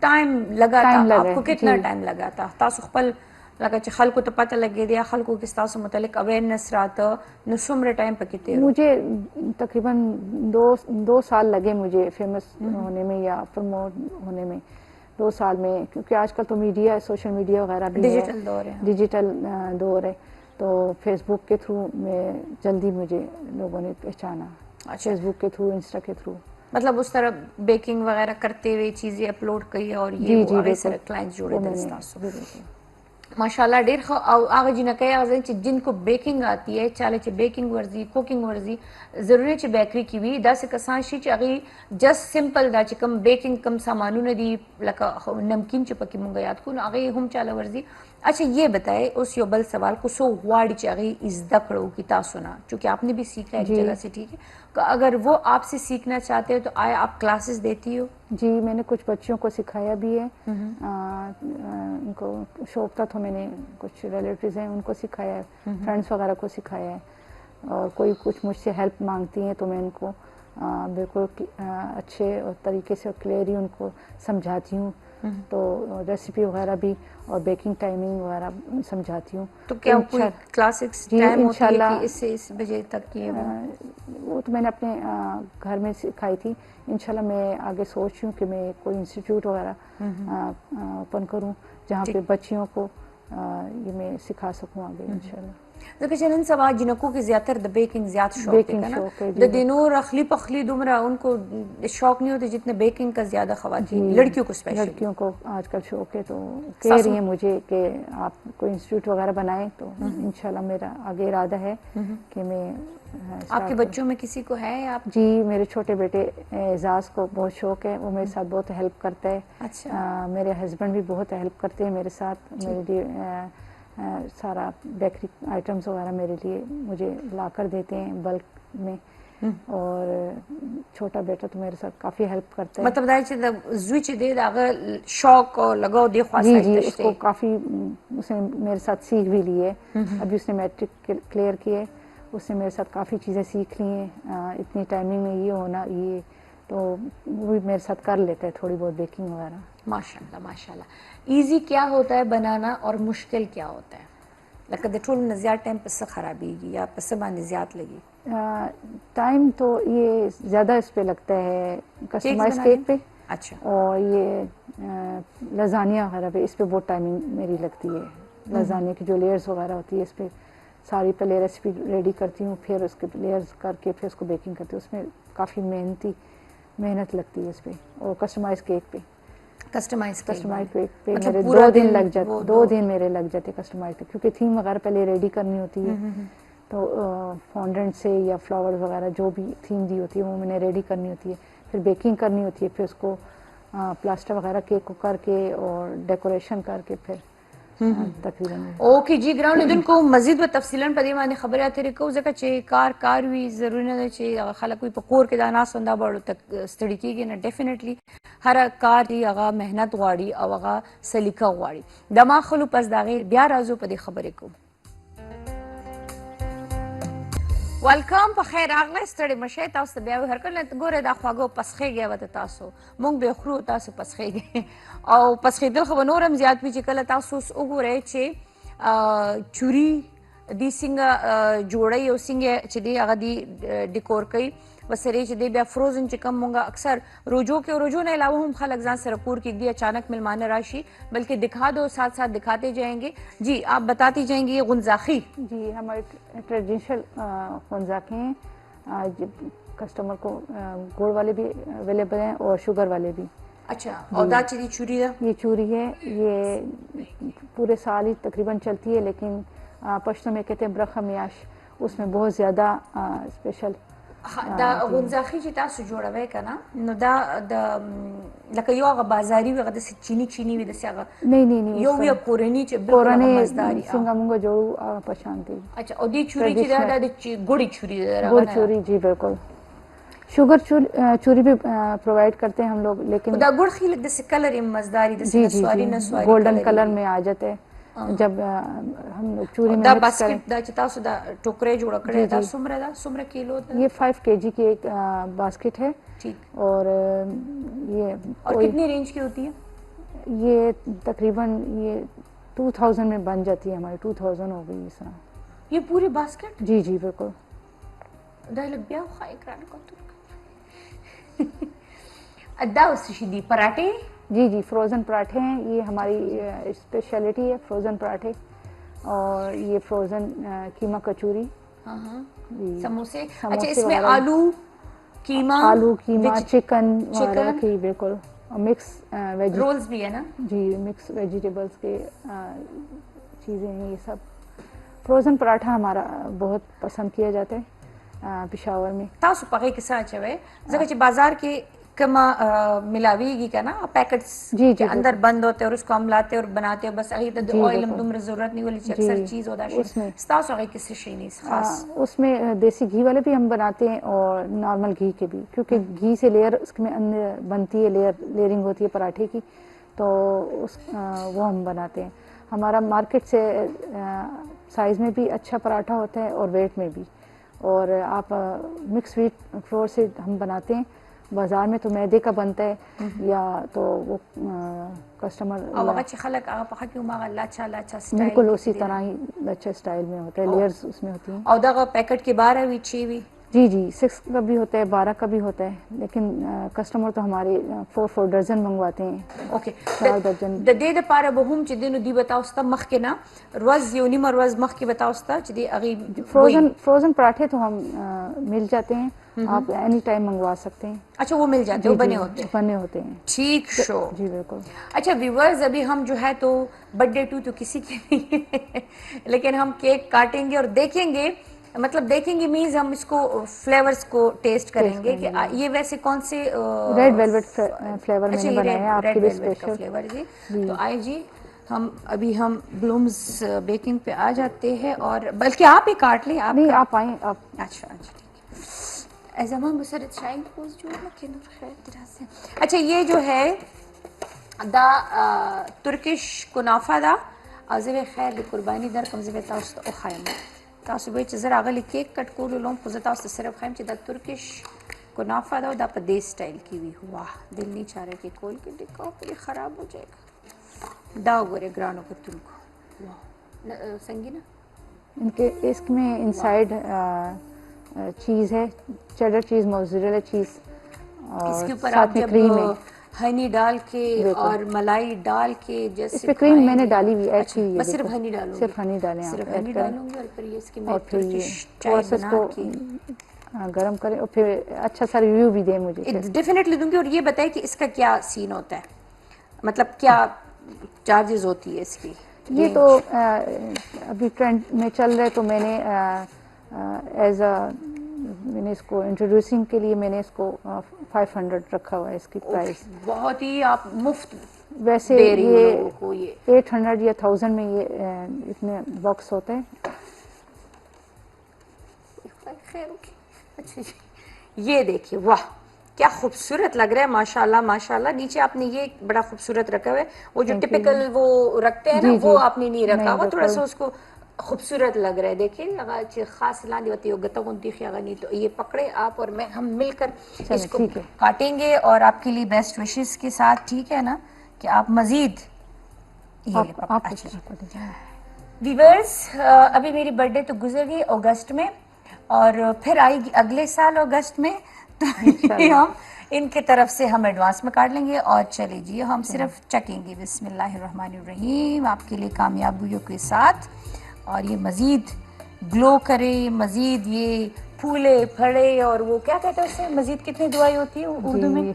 ٹائم لگا تھا. آپ کو کتنا ٹائم لگا تھا تاسو خپل لکه چې خلکو ته پته لګېدی یا خلکو کې ستاسو متعلق اویرنس راته, نو څومره ٹائم پکې تیر؟
مجھے تقریباً 2 سال لگے مجھے فیمس ہونے میں یا پروموٹ ہونے میں, 2 سال میں, کیونکہ آج کل تو میڈیا, سوشل میڈیا وغیرہ بھی
ڈیجیٹل دور ہے,
ڈیجیٹل دور ہے, تو فیس بک کے تھرو میں جلدی مجھے لوگوں نے پہچانا, فیس بک کے تھرو, انسٹا کے تھرو.
مطلب اس طرح بیکنگ وغیرہ کرتے ہوئے چیزیں اپلوڈ کی اور یہ کلائنٹس جوڑے تھے. ماشاءالله ډیر ښه. او هغه جنکۍ هغه چې جن کو بیکینګ آتی ہے چاله چې بیکینګ ورزي کوکینګ ورزي ضروري چې بیکری کې وي داسې کسان شي چې هغه جست سمپل دا چې کم بیکینګ کم سامانونه دي لکه نمکین چې پکې مونږ یاد کو نو هغه هم چاله ورزي. اچھا یہ بتائے اس یو بل سوال کو سو غواړي چې هغه زده کړو کی تاسو نه چونکہ آپ نے بھی سیکھا ہے ایک جگہ سے, ٹھیک ہے, اگر وہ آپ سے سیکھنا چاہتے ہو تو آیا آپ کلاسز دیتی ہو؟
جی میں نے کچھ بچیوں کو سکھایا بھی ہے, ان کو شوق تھا تو میں نے کچھ ریلیٹیوز ہیں ان کو سکھایا ہے, فرینڈس وغیرہ کو سکھایا ہے, اور کوئی کچھ مجھ سے ہیلپ مانگتی ہیں تو میں ان کو بالکل اچھے طریقے سے کلیئرلی ان کو سمجھاتی ہوں, تو ریسیپی وغیرہ بھی اور بیکنگ ٹائمنگ وغیرہ سمجھاتی ہوں.
تو کیا کوئی کلاسز ٹائم ہوتی ہے کہ اس سے اس بجے تک کی؟
وہ تو میں نے اپنے گھر میں سکھائی تھی. انشاءاللہ میں آگے سوچ رہی ہوں کہ میں کوئی انسٹیٹیوٹ وغیرہ اوپن کروں جہاں پہ بچیوں کو یہ میں سکھا سکوں آگے انشاءاللہ.
ځکه چې نن سبا جنکو کې زیاتر د بیکنگ زیات شوق ہے نا, د دینوں رخلی پخلی دومره ان کو شوق نہیں ہوتے جتنے بیکنگ کا زیادہ خواتین لڑکیوں کو اسپیشلی
لڑکیوں کو آج کل شوق ہے, تو کہہ رہی ہیں مجھے کہ آپ کوئی انسٹیٹیوٹ وغیرہ بنائیں, تو انشاءاللہ میرا آگے ارادہ ہے کہ میں.
آپ کے بچوں میں کسی کو ہے آپ؟
جی میرے چھوٹے بیٹے اعزاز کو بہت شوق ہے, وہ میرے ساتھ بہت ہیلپ کرتا ہے.
اچھا.
میرے ہسبینڈ بھی بہت ہیلپ کرتے ہیں میرے ساتھ, میرے لیے سارا بیکری آئٹمس وغیرہ میرے لیے مجھے لا کر دیتے ہیں بلک میں, اور چھوٹا بیٹا تو میرے ساتھ کافی ہیلپ کرتا ہے.
مطلب دا چې د زوی چې دی دغه شوق او لګاو دی خاصه
جی جی اس کو کافی اس نے میرے ساتھ سیکھ بھی لی ہے. ابھی اس نے میٹرک کلیئر کیے, اس نے میرے ساتھ کافی چیزیں سیکھ لی ہیں. اتنی ٹائمنگ میں یہ ہونا یہ, تو وہ بھی میرے ساتھ کر لیتا ہے تھوڑی بہت بیکنگ وغیرہ.
ماشاء اللہ ماشاء اللہ. ایزی کیا ہوتا ہے بنانا اور مشکل کیا ہوتا ہے؟ لکه د ټولو نه زیات ټایم په څه خرابېږي یا په څه باندې زیات لګي؟
ٹائم تو یہ زیادہ اس پہ لگتا ہے کسٹمائز کیک پہ,
اچھا,
اور یہ لزانیہ وغیرہ پہ اس پہ بہت ٹائمنگ میری لگتی ہے. لزانیہ کی جو لیئرز وغیرہ ہوتی ہے اس پہ ساری پہلے ریسیپی ریڈی کرتی ہوں, پھر اس کے لیئرز کر کے پھر اس کو بیکنگ کرتی ہوں. اس میں کافی محنت لگتی ہے اس پہ. اور کسٹمائز کیک پہ
کسٹمائز
کیک پہ میرے 2 دن لگ جاتے, 2 دن میرے لگ جاتے کسٹمائز پہ, کیونکہ تھیم وغیرہ پہلے ریڈی کرنی ہوتی ہے. تو فونڈنٹ سے یا فلاور وغیرہ جو بھی تھیم دی ہوتی ہے وہ میں نے ریڈی کرنی ہوتی ہے, پھر بیکنگ کرنی ہوتی ہے, پھر اس کو پلاسٹر وغیرہ کیک کو کر کے اور ڈیکوریشن کر کے پھر تقریباً.
اوکے جی ګرانو لیدونکو مزید به تفصیلا په دې باندې خبرې اترې کوو ځکه چې کار وي ضروري نه ده چې خلک وي په کور کې دا ناست دا به تک ستړي کېږي نه. ډیفینیټلی هر کار دی هغه محنت غواړي او هغه سلیقه غواړي. د ما خلو پس د هغې بیا راځو په دې خبرې کوو. ویلکم په خیر راغلی, ستړي مه شئ, تاسو ته بیا وي هرکله ګورئ دا خواږه پسخېږئ به تاسو, موږ به خورو تاسو پسخېږئ او پسخېدل خو به نور هم زیات وي چې کله تاسو اوس وګورئ چې چوري دی څنګه جوړوي او څنګه چې دی هغه دی ډیکور کوي وسرې چې دی بیا فروزن چې کم مونږ اکثر روجو کې روجو نه علاوه هم خلک ځان سره کور کې دی اچانک ملمانه راشي بلکہ دکھا دو ساتھ ساتھ دکھاتے جائیں گے. جی آپ بتاتی جائیں گے یہ غنزاخی.
جی ہمارے ٹریڈیشنل غنزاخی ہیں, کسٹمر کو گڑ والے بھی اویلیبل ہیں اور شوگر والے بھی.
اچھا, اور دا چیری چوری ہے؟
یہ چوری ہے, یہ پورے سال ہی تقریباً چلتی ہے, لیکن پشتو میں کہتے ہیں برخه میاش, اس میں بہت زیادہ اسپیشل.
دا غنزاخی چې تاسو جوړوئ که نه نو دا د لکه یو هغه بازاري وي هغه داسې چینی وي داسې هغه یو وي کورني چې بالکل هغه مزداري
څنګه موږ جوړو په شان دی.
اچھا, او دې چوري چې دا د ګوړې چوري ده؟
ګوړ چوری جی بالکل. شوگر چوری بھی پرووائڈ کرتے ہیں ہم لوگ, لیکن
دا ګوړ خیل داسې کلر یې مزداري داسې نسواري نسواري
گولڈن کلر میں آ جاتے ہیں جب ہم لوگ چوری میں
دا باسکٹ دا چې تاسو دا ټوکرې جوړ کړې دا څومره کیلو ده؟
یہ 5 kg کی ایک باسکٹ ہے.
ٹھیک.
اور یہ
اور کتنی رینج کی ہوتی ہے؟
یہ تقریباً یہ 2000 میں بن جاتی ہے ہماری. 2000 ہو گئی اس طرح
یہ پوری باسکٹ؟
جی جی بالکل.
دا لگ بیا خو اکران کو ادا اس شدی پراٹھے.
جی جی فروزن پراٹھے ہیں, یہ ہماری اسپیشلٹی ہے فروزن پراٹھے. اور یہ فروزن قیمہ کچوری,
سموسے. اچھا, اس میں آلو قیمہ
چکن وغیرہ کی بالکل مکس
رولز بھی ہے نا؟
جی مکس ویجیٹیبلس کے چیزیں ہیں یہ سب. فروزن پراٹھا ہمارا بہت پسند کیا جاتا ہے پشاور میں.
تاسو پغې کې څه اچوي ځکه چې بازار کې کما ملاویږي کنه پیکٹس کے اندر بند ہوتے ہیں اور اس کو ہم لاتے اور بناتے ہیں بس اہی تو آئل ہم دومره ضرورت نہیں ولی اکثر چیز ہوتا ہے ستاسو هغه کې څه شي نه خاص.
اس میں دیسی گھی والے بھی ہم بناتے ہیں اور نارمل گھی کے بھی, کیونکہ گھی سے لیئر اس میں اندر بنتی ہے, لیئرنگ ہوتی ہے پراٹھے کی, تو وہ ہم بناتے ہیں. ہمارا مارکیٹ سے سائز میں بھی اچھا پراٹھا ہوتا ہے اور ویٹ میں بھی. اور آپ مکس ویٹ فلور سے ہم بناتے ہیں. بازار میں تو میدے کا بنتا ہے یا تو وہ کسٹمر
او هغه چې خلک هغه په حق ما لاچا لاچا سټایل
بالکل اسی طرح ہی لچا سٹائل میں ہوتا ہے, لیئرز اس میں ہوتی ہیں.
او دغه پیکٹ کې 12 وی 6 وی
جی جی 6 کا بھی ہوتا ہے 12 کا بھی ہوتا ہے, لیکن کسٹمر تو ہمارے 4 ڈرزن منگواتے ہیں.
اوکے
4 درجن
د دې لپاره به هم چې دینو دی بتاو ستا مخکې نه روز یو نیمه روز مخکې بتاو ستا چې دی هغه
فروزن پراٹھے تو ہم مل جاتے ہیں, آپ اینی ٹائم منگوا سکتے ہیں.
اچھا وہ مل جاتے ہیں, وہ بنے ہوتے
ہیں.
ٹھیک شو
جی بالکل.
اچھا ویورز ابھی ہم جو ہے تو برتھ ڈے تو کسی کے نہیں ہے لیکن ہم کیک کاٹیں گے اور دیکھیں گے, مطلب دیکھیں گے مینز ہم اس کو فلیورز کو ٹیسٹ کریں گے کہ یہ ویسے کون سے
ریڈ ویلویٹ فلیور میں نے بنایا ہے آپ کے لیے اسپیشل
فلیور. جی تو آئے جی ہم ابھی ہم بلومز بیکنگ پہ آ جاتے ہیں, اور بلکہ آپ ہی کاٹ لیں.
نہیں آپ آئیں آپ.
اچھا زمان بسرت شاین پوز جو نور خیر طرح سے. اچھا یہ جو ہے دا ترکش کنافہ دا ازوی خیر دی قربانی در کم زوی تاسو او خایم تاسو به چې زه راغلی کیک کټ کولو لوم خو زه تاسو ته صرف خایم چې دا ترکش کنافہ دا دا په دې سټایل کې وي. واه دل نہیں چاہ رہا کہ کول کې ډکاو پرې خراب ہو جائے گا. دا وګوره ګرانو کتونکو واه سنگینا
ان کے اس میں انسائڈ چیز ہے, چیڈر چیز, موزریلا چیز, اور
اس کے اوپر
ساتھ میں کریم ہے,
ہنی ڈال کے اور ملائی ڈال کے جیسے
اس پہ کریم میں نے ڈالی ہوئی ایڈ کی ہوئی ہے.
بس صرف ہنی ڈالوں گی,
صرف ہنی ڈالیں,
صرف ہنی ڈالوں گی اور پھر اس کی میں
اور پھر یہ
چائے
اس
بنا
کو
کے
گرم کریں اور پھر اچھا سا ریویو بھی دیں مجھے.
ڈیفینیٹلی دوں گی. اور یہ بتائیں کہ اس کا کیا سین ہوتا ہے, مطلب کیا چارجز ہوتی ہے اس کی؟
یہ تو ابھی ٹرینڈ میں چل رہا ہے تو میں نے ایز میں نے اس کو انٹروڈیوسنگ کے لیے میں نے اس کو 500 رکھا ہوا ہے اس کی پرائز.
بہت ہی آپ مفت
ویسے یہ 800 یا 1000 میں یہ اتنے باکس ہوتے ہیں.
اچھا یہ دیکھیے واہ کیا خوبصورت لگ رہا ہے, ماشاءاللہ ماشاءاللہ. نیچے آپ نے یہ بڑا خوبصورت رکھا ہوا ہے, وہ جو ٹپیکل وہ رکھتے ہیں نا وہ آپ نے نہیں رکھا ہوا, تھوڑا سا اس کو خوبصورت لگ رہا ہے. دیکھیں خاص لاندی ہوتی ہے گتا گنتی خیاغنی. تو یہ پکڑے آپ اور میں ہم مل کر اس کو کاٹیں گے اور آپ کے لیے بیسٹ وشز کے ساتھ, ٹھیک ہے نا, کہ آپ مزید ویورز. ابھی میری برتھ ڈے تو گزر گئی اگست میں, اور پھر آئے گی اگلے سال اگست میں, تو ہم ان کی طرف سے ہم ایڈوانس میں کاٹ لیں گے. اور چلے جی ہم صرف چکیں گے. بسم اللہ الرحمن الرحیم. آپ کے لیے کامیابیوں کے ساتھ, اور یہ مزید گلو کرے, مزید یہ پھولے پھڑے, اور وہ کیا کہتے ہیں اسے, مزید کتنی دعائیں ہوتی ہیں اردو میں؟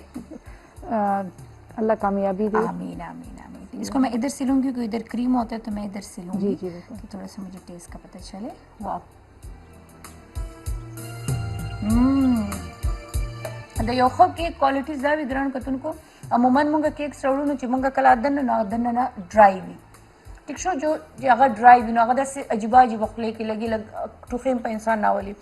اللہ کامیابی دے.
آمین آمین آمین. اس کو میں ادھر سے لوں گی کیونکہ ادھر کریم ہوتا ہے تو میں ادھر سے لوں گی
کہ
تھوڑا سا مجھے ٹیسٹ کا پتہ چلے. واہ د یو خو کیک کوالټیز دا وی ګران کتونکو عموما مونږ کیک سړو نو چې مونږ کله دنه ډرای وي, ٹھیک شو, جو هغه ډرای وي نو هغه داسې عجیبه عجیبه خولې کې لګي لګ ټوخیم په انسان ناولي.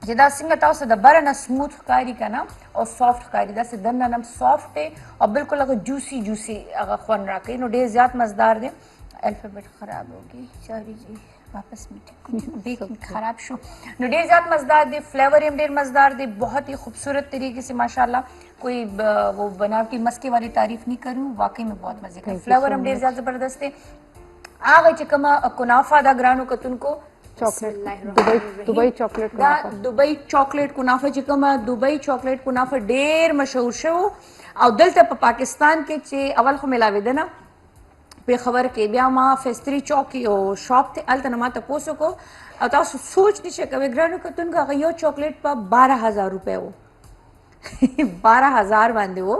چې دا څنګه تاسو د بره نه سموث ښکاري که نه او سافټ ښکاري, داسې دننه نم سافټ دی او بالکل هغه جوسی جوسی هغه خوند راکوي. نو ډېر زیات مزدار دی. الفابیٹ خراب ہوگی سوری جی, واپس دیکھ خراب شو. نو ډېر زیات مزدار دی, فلیور هم ډېر مزدار دی, بہت ہی خوبصورت طریقے سے ماشاءاللہ. کوئی وہ بناوٹی مسکے والی تعریف نہیں کر رہی ہوں, واقعی میں بہت مزے کا. فلیور هم ډېر زیات زبردست دی. هغه چې کومه کنافه دا ګرانو کتونکو
دبئی چاکلیٹ
دا دبئی چاکلیٹ کنافه چې کومه دبئی چاکلیٹ کنافه ډېر مشهور شو, او دلته په پاکستان کې چې اول خو ملاوېده نه په خبر کې, بیا ما فیستری چوک یو شاپ ته الته نه ما تپوسو کو, او تاسو سوچ نشئ کوئ ګرانو کتونکو هغه یو چاکلیٹ په 12000 روپے و. 12,000 باندې وو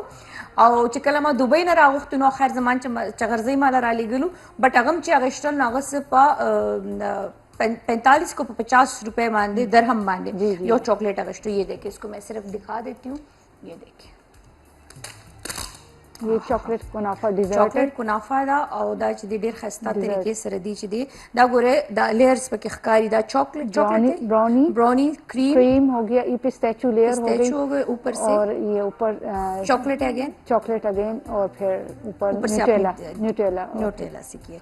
او چې کله ما دوبۍ نه راغوښتو نو خیر زمان چې غرضۍ ما له رالیږلو بټ هغه هم چې اغوښتل نو هغه څه په 45 کو 50 روپے باندې درهم باندې یو چاکلیٹ اغوښتو. یہ دیکھیں اس کو میں صرف دکھا دیتی ہوں, یہ دیکھیں
یہ چاکلیٹ کنافه ډیزرټ
چاکلیٹ کنافه دا او دا چې ډېر خسته طریقې سره دی چې دی دا ګوره دا لیئرز پکې ښکاری دا چاکلیٹ براؤنی
کریم ہو گیا, یہ پسٹیچو لیئر ہو گئی
اوپر سے
اور یہ اوپر چاکلیٹ اگین اور پھر اوپر
نیوټیلا سکی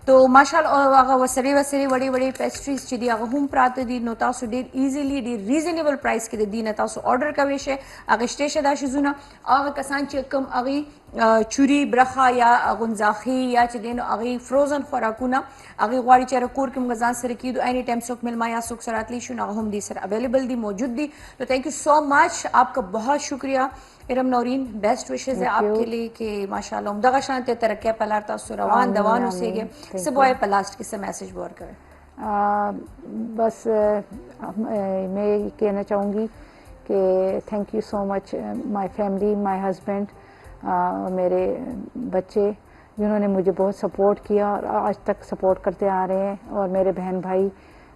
تو ماشاءالله هغه وسري وړي وړي پیسټریز چې دی هغه هم پراته دي نو تاسو ډېر ایزیلی ډېر ریزنیبل پرایس کې د دینه تاسو آرډر کوئ شئ اغوښتی شئ دا شیزونه. هغه کسان چې کوم هغې چوري برخه یا غنځاخي یا چې دی نو هغې فروزن خوراکونه هغې غواړي چې هغه کور کې موږ ځان سره کیدو اینی ټایم څوک ملما یا څوک سره راتلی شو نو هغه هم دې سره اویلیبل دي موجود دي. تو تھینک یو سو مچ, آپ کا بہت شکریہ ارم نورین, بیسٹ وشز ہے آپ کے لیے کہ ماشاءاللہ عمدہ شانتے ترقی پلار تاسو روان دوان اوسیږي څه بوای په لاسټ کې څه میسج ورکوي؟
بس میں یہ کہنا چاہوں گی کہ thank you so much my family, my husband, میرے بچے جنہوں نے مجھے بہت سپورٹ کیا اور آج تک سپورٹ کرتے آ رہے ہیں, اور میرے بہن بھائی,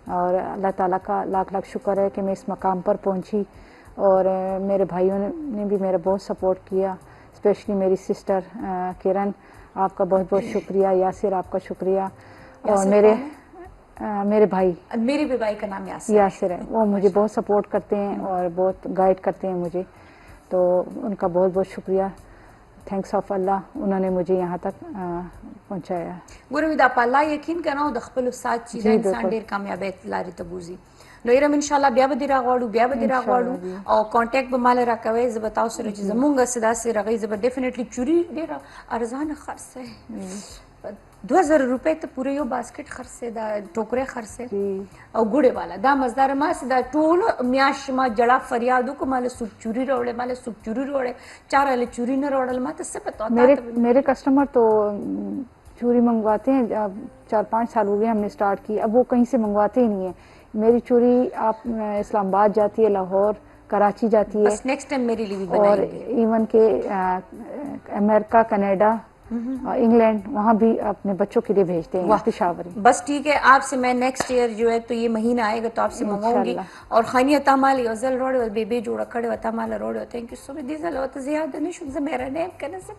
اور اللہ تعالیٰ کا لاکھ لاکھ شکر ہے کہ میں اس مقام پر پہنچی. اور میرے بھائیوں نے بھی میرا بہت سپورٹ کیا, اسپیشلی میری سسٹر کرن, آپ کا بہت بہت شکریہ. یاسر آپ کا شکریہ. اور میرے بھائی,
میرے بھی بھائی کا نام
یاسر ہے, وہ مجھے بہت سپورٹ کرتے ہیں اور بہت گائیڈ کرتے ہیں مجھے, تو ان کا بہت بہت شکریہ. تھینکس آف اللہ, انہوں نے مجھے یہاں تک پہنچایا.
ګوره دا په الله یقین کنه او د خپلو سات چې دا انسان ډېر کامیابۍ لارې ته بوځي. نو ایرم انشاءالله بیا به دې راغواړو او کانټیکټ به ماله راکوئ. زه به تاسو سره چې زمونږ څه داسې رغئ زه به ډیفینیټلی چوري ډېره ارزانه خرڅ 2000 روپۍ ته پوره یو باسکټ خرڅې دا ټوکرۍ خرڅې او ګوړې والا دا مزدار ما چې دا ټول میاشت ما جړه فریاد وکړو ماله سوپ چوري راوړې چا راله چوري نه راوړل ما ته څه پته.
میرے کسٹمر تو چوری منگواتے ہیں, 4-5 سال ہو گئے ہم نے اسٹارٹ کی, اب وہ کہیں سے منگواتے ہی نہیں ہیں. میری چوری آپ اسلام آباد جاتی ہے, لاہور, کراچی جاتی ہے,
بس نیکسٹ ٹائم میرے لیے بھی
اور ایون کہ امریکہ, کینیڈا, انگلینڈ, وہاں بھی اپنے بچوں کے لیے بھیجتے ہیں پشاور.
بس ٹھیک ہے, آپ سے میں نیکسٹ ایئر جو ہے تو یہ مہینہ آئے گا تو آپ سے منگواؤں گی. اور خانی عطا مال یو ځل روړی و بیبي جوړه کړې و عطا مال روړی و. تھینک یو سو مچ. دې ځل ورته زیاده نه شوم زه میرا نیم که نه څه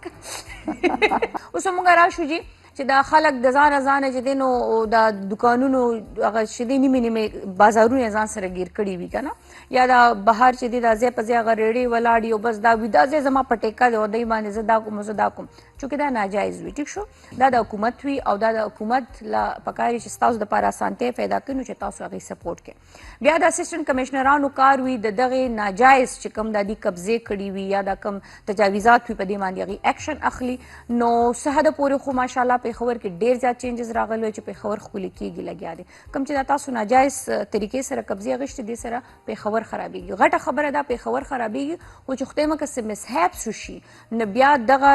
اوس موږ راشو جي چې دا خلک د ځانه چې دی نو دا دکانونو هغه چې دی نیمې نیمې بازارونه ځان سره ګیر کړي وي که نه, یا دا بهر چې دی دا ځای په ځای هغه ریړې ولاړ یو بس دا وي دا ځای زما په ټیکه دی او دی باندې زه دا کوم چونکې دا ناجایز وي. ټیک شو, دا د حکومت وي او دا د حکومت له پکار چې ستاسو دپاره اسانتۍ پیدا کړي نو چې تاسو هغې سپورټ کړئ. بیا د اسسټنټ کمشنرانو کار وي د دغې ناجایز چې کوم دا دي قبضې کړي وي یا دا کوم تجاویزات وي په دې باندې هغې ایکشن اخلي. نو څه حده پورې خو ماشاءالله پېښور کې ډېر زیات چینجز راغلی چې پېښور ښکلي کېږي لګیا دی. کوم چې دا تاسو ناجایز طریقې سره قبضې اخیستې دې سره پېښور خرابېږي. غټه خبره ده پېښور خرابېږي, خو چې خدای مکه څه مسهیپس وشي نو بیا دغه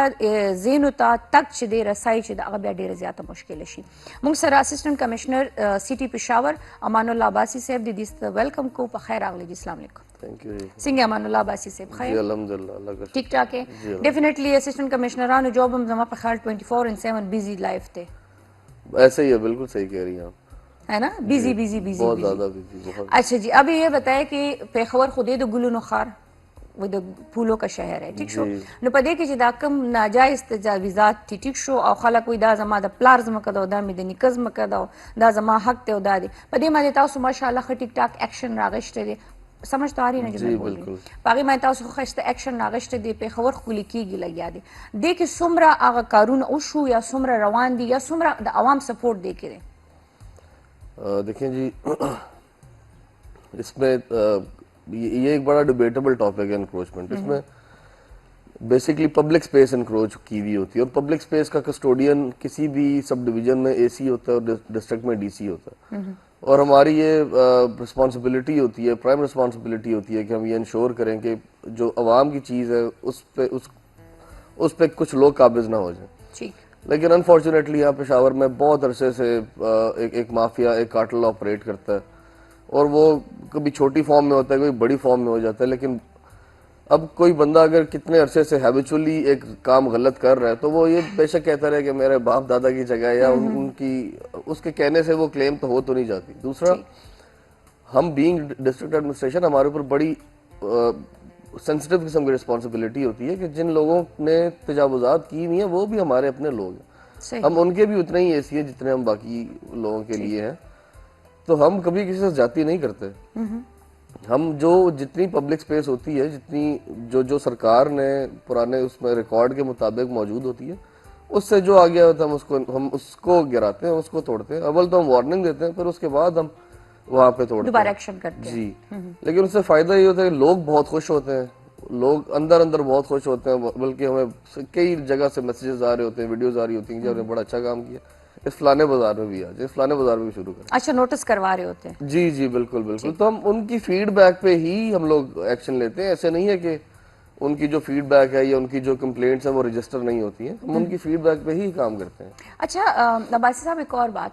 ځایونو ته تګ چې دی رسایي چې د هغه بیا ډېره زیاته مشکله شي. موږ سره اسسټنټ کمشنر سټي پېښور امان الله عباسي صاحب دی دې ویلکم کو. په خیر راغلی جی, السلام علیکم. څنګه امان الله عباسي صاحب خیر؟
جی الحمدللہ اللہ کا
ٹھیک ٹھاک ہے. ڈیفینیٹلی اسسٹنٹ کمشنرانو جاب ہم زما په خیال 24/7 بیزی لائف تے
ایسا ہی ہے, بالکل صحیح کہہ رہی ہیں آپ,
ہے نا, بیزی
بہت زیادہ بیزی.
اچھا جی, اب یہ بتائیں کہ پېښور خو د ګلونو ښار و د پولو کا شهر ہے, ٹھیک شو, نو په دې کې چې دا کم ناجایز تجاویزات دي ټیک شو او خلک وایي دا زما د پلار ځمکه ده او دا مې د نیکه ځمکه ده او دا زما حق دی او دا دی, په دې باندې تاسو ماشاءالله ښه ټیک ټاک ایکشن راغشتی دی. سمجھ تو آ رہی نا جو میں بول رہی ہوں, باقی میں تاسو خو خسته ایکشن راغشته دی پېښور ښکلي کېږي لګیا دی. دې کې څومره هغه کارونه وشو یا څومره روان دي یا څومره د عوام سپورټ دی کې دی؟
دیکھیں جی, اس میں یہ ایک بڑا ڈیبیٹیبل ٹاپک ہے انکروچمنٹ. اس میں بیسکلی پبلک اسپیس انکروچ کی ہوئی ہوتی ہے, اور پبلک اسپیس کا کسٹوڈین کسی بھی سب ڈویژن میں اے سی ہوتا ہے اور ڈسٹرکٹ میں ڈی سی ہوتا ہے. اور ہماری یہ رسپانسبلٹی ہوتی ہے, پرائم رسپانسبلٹی ہوتی ہے کہ ہم یہ انشور کریں کہ جو عوام کی چیز ہے اس پہ کچھ لوگ قابض نہ ہو جائیں. لیکن انفارچونیٹلی یہاں پشاور میں بہت عرصے سے ایک مافیا, ایک کارٹل آپریٹ کرتا ہے, اور وہ کبھی چھوٹی فارم میں ہوتا ہے, کبھی بڑی فارم میں ہو جاتا ہے. لیکن اب کوئی بندہ اگر کتنے عرصے سے ہیبیچولی ایک کام غلط کر رہا ہے تو وہ یہ بے شک کہتا رہے کہ میرے باپ دادا کی جگہ یا ان کی اس کے کہنے سے وہ کلیم تو ہو تو نہیں جاتی. دوسرا, ہم بینگ ڈسٹرکٹ ایڈمنسٹریشن ہمارے اوپر بڑی سینسٹیو قسم کی رسپانسبلٹی ہوتی ہے کہ جن لوگوں نے تجاوزات کی ہوئی ہیں وہ بھی ہمارے اپنے لوگ ہیں, ہم ان کے بھی اتنے ہی ایسی ہیں جتنے ہم باقی لوگوں کے لیے ہیں. تو ہم کبھی کسی سے زیادتی نہیں کرتے. ہم جو جتنی پبلک سپیس ہوتی ہے, جتنی جو سرکار نے پرانے اس میں ریکارڈ کے مطابق موجود ہوتی ہے, اس سے جو آگیا ہوتا ہے ہم اس کو گراتے ہیں, اس کو توڑتے ہیں. اول تو ہم وارننگ دیتے ہیں, پھر اس کے بعد ہم وہاں پہ توڑتے ہیں,
دوبارہ ایکشن کرتے ہیں.
جی. لیکن اس سے فائدہ یہ ہوتا ہے کہ لوگ بہت خوش ہوتے ہیں, لوگ اندر بہت خوش ہوتے ہیں, بلکہ ہمیں کئی جگہ سے میسیجز آ رہے ہوتے ہیں, ویڈیوز آ رہی ہوتی ہیں کہ ہم نے بڑا اچھا کام کیا, اس فلانے بازار میں بھی آ جائے, اس فلانے بازار میں بھی شروع کریں.
اچھا, نوٹس کروا رہے ہوتے ہیں.
جی جی بالکل بالکل. تو ہم ان کی فیڈ بیک پہ ہی ہم لوگ ایکشن لیتے ہیں. ایسے نہیں ہے کہ ان کی جو فیڈ بیک ہے یا ان کی جو کمپلینٹس ہیں وہ رجسٹر نہیں ہوتی ہیں, ہم ان کی فیڈ بیک پہ ہی کام کرتے ہیں.
اچھا عباسی صاحب, ایک اور بات,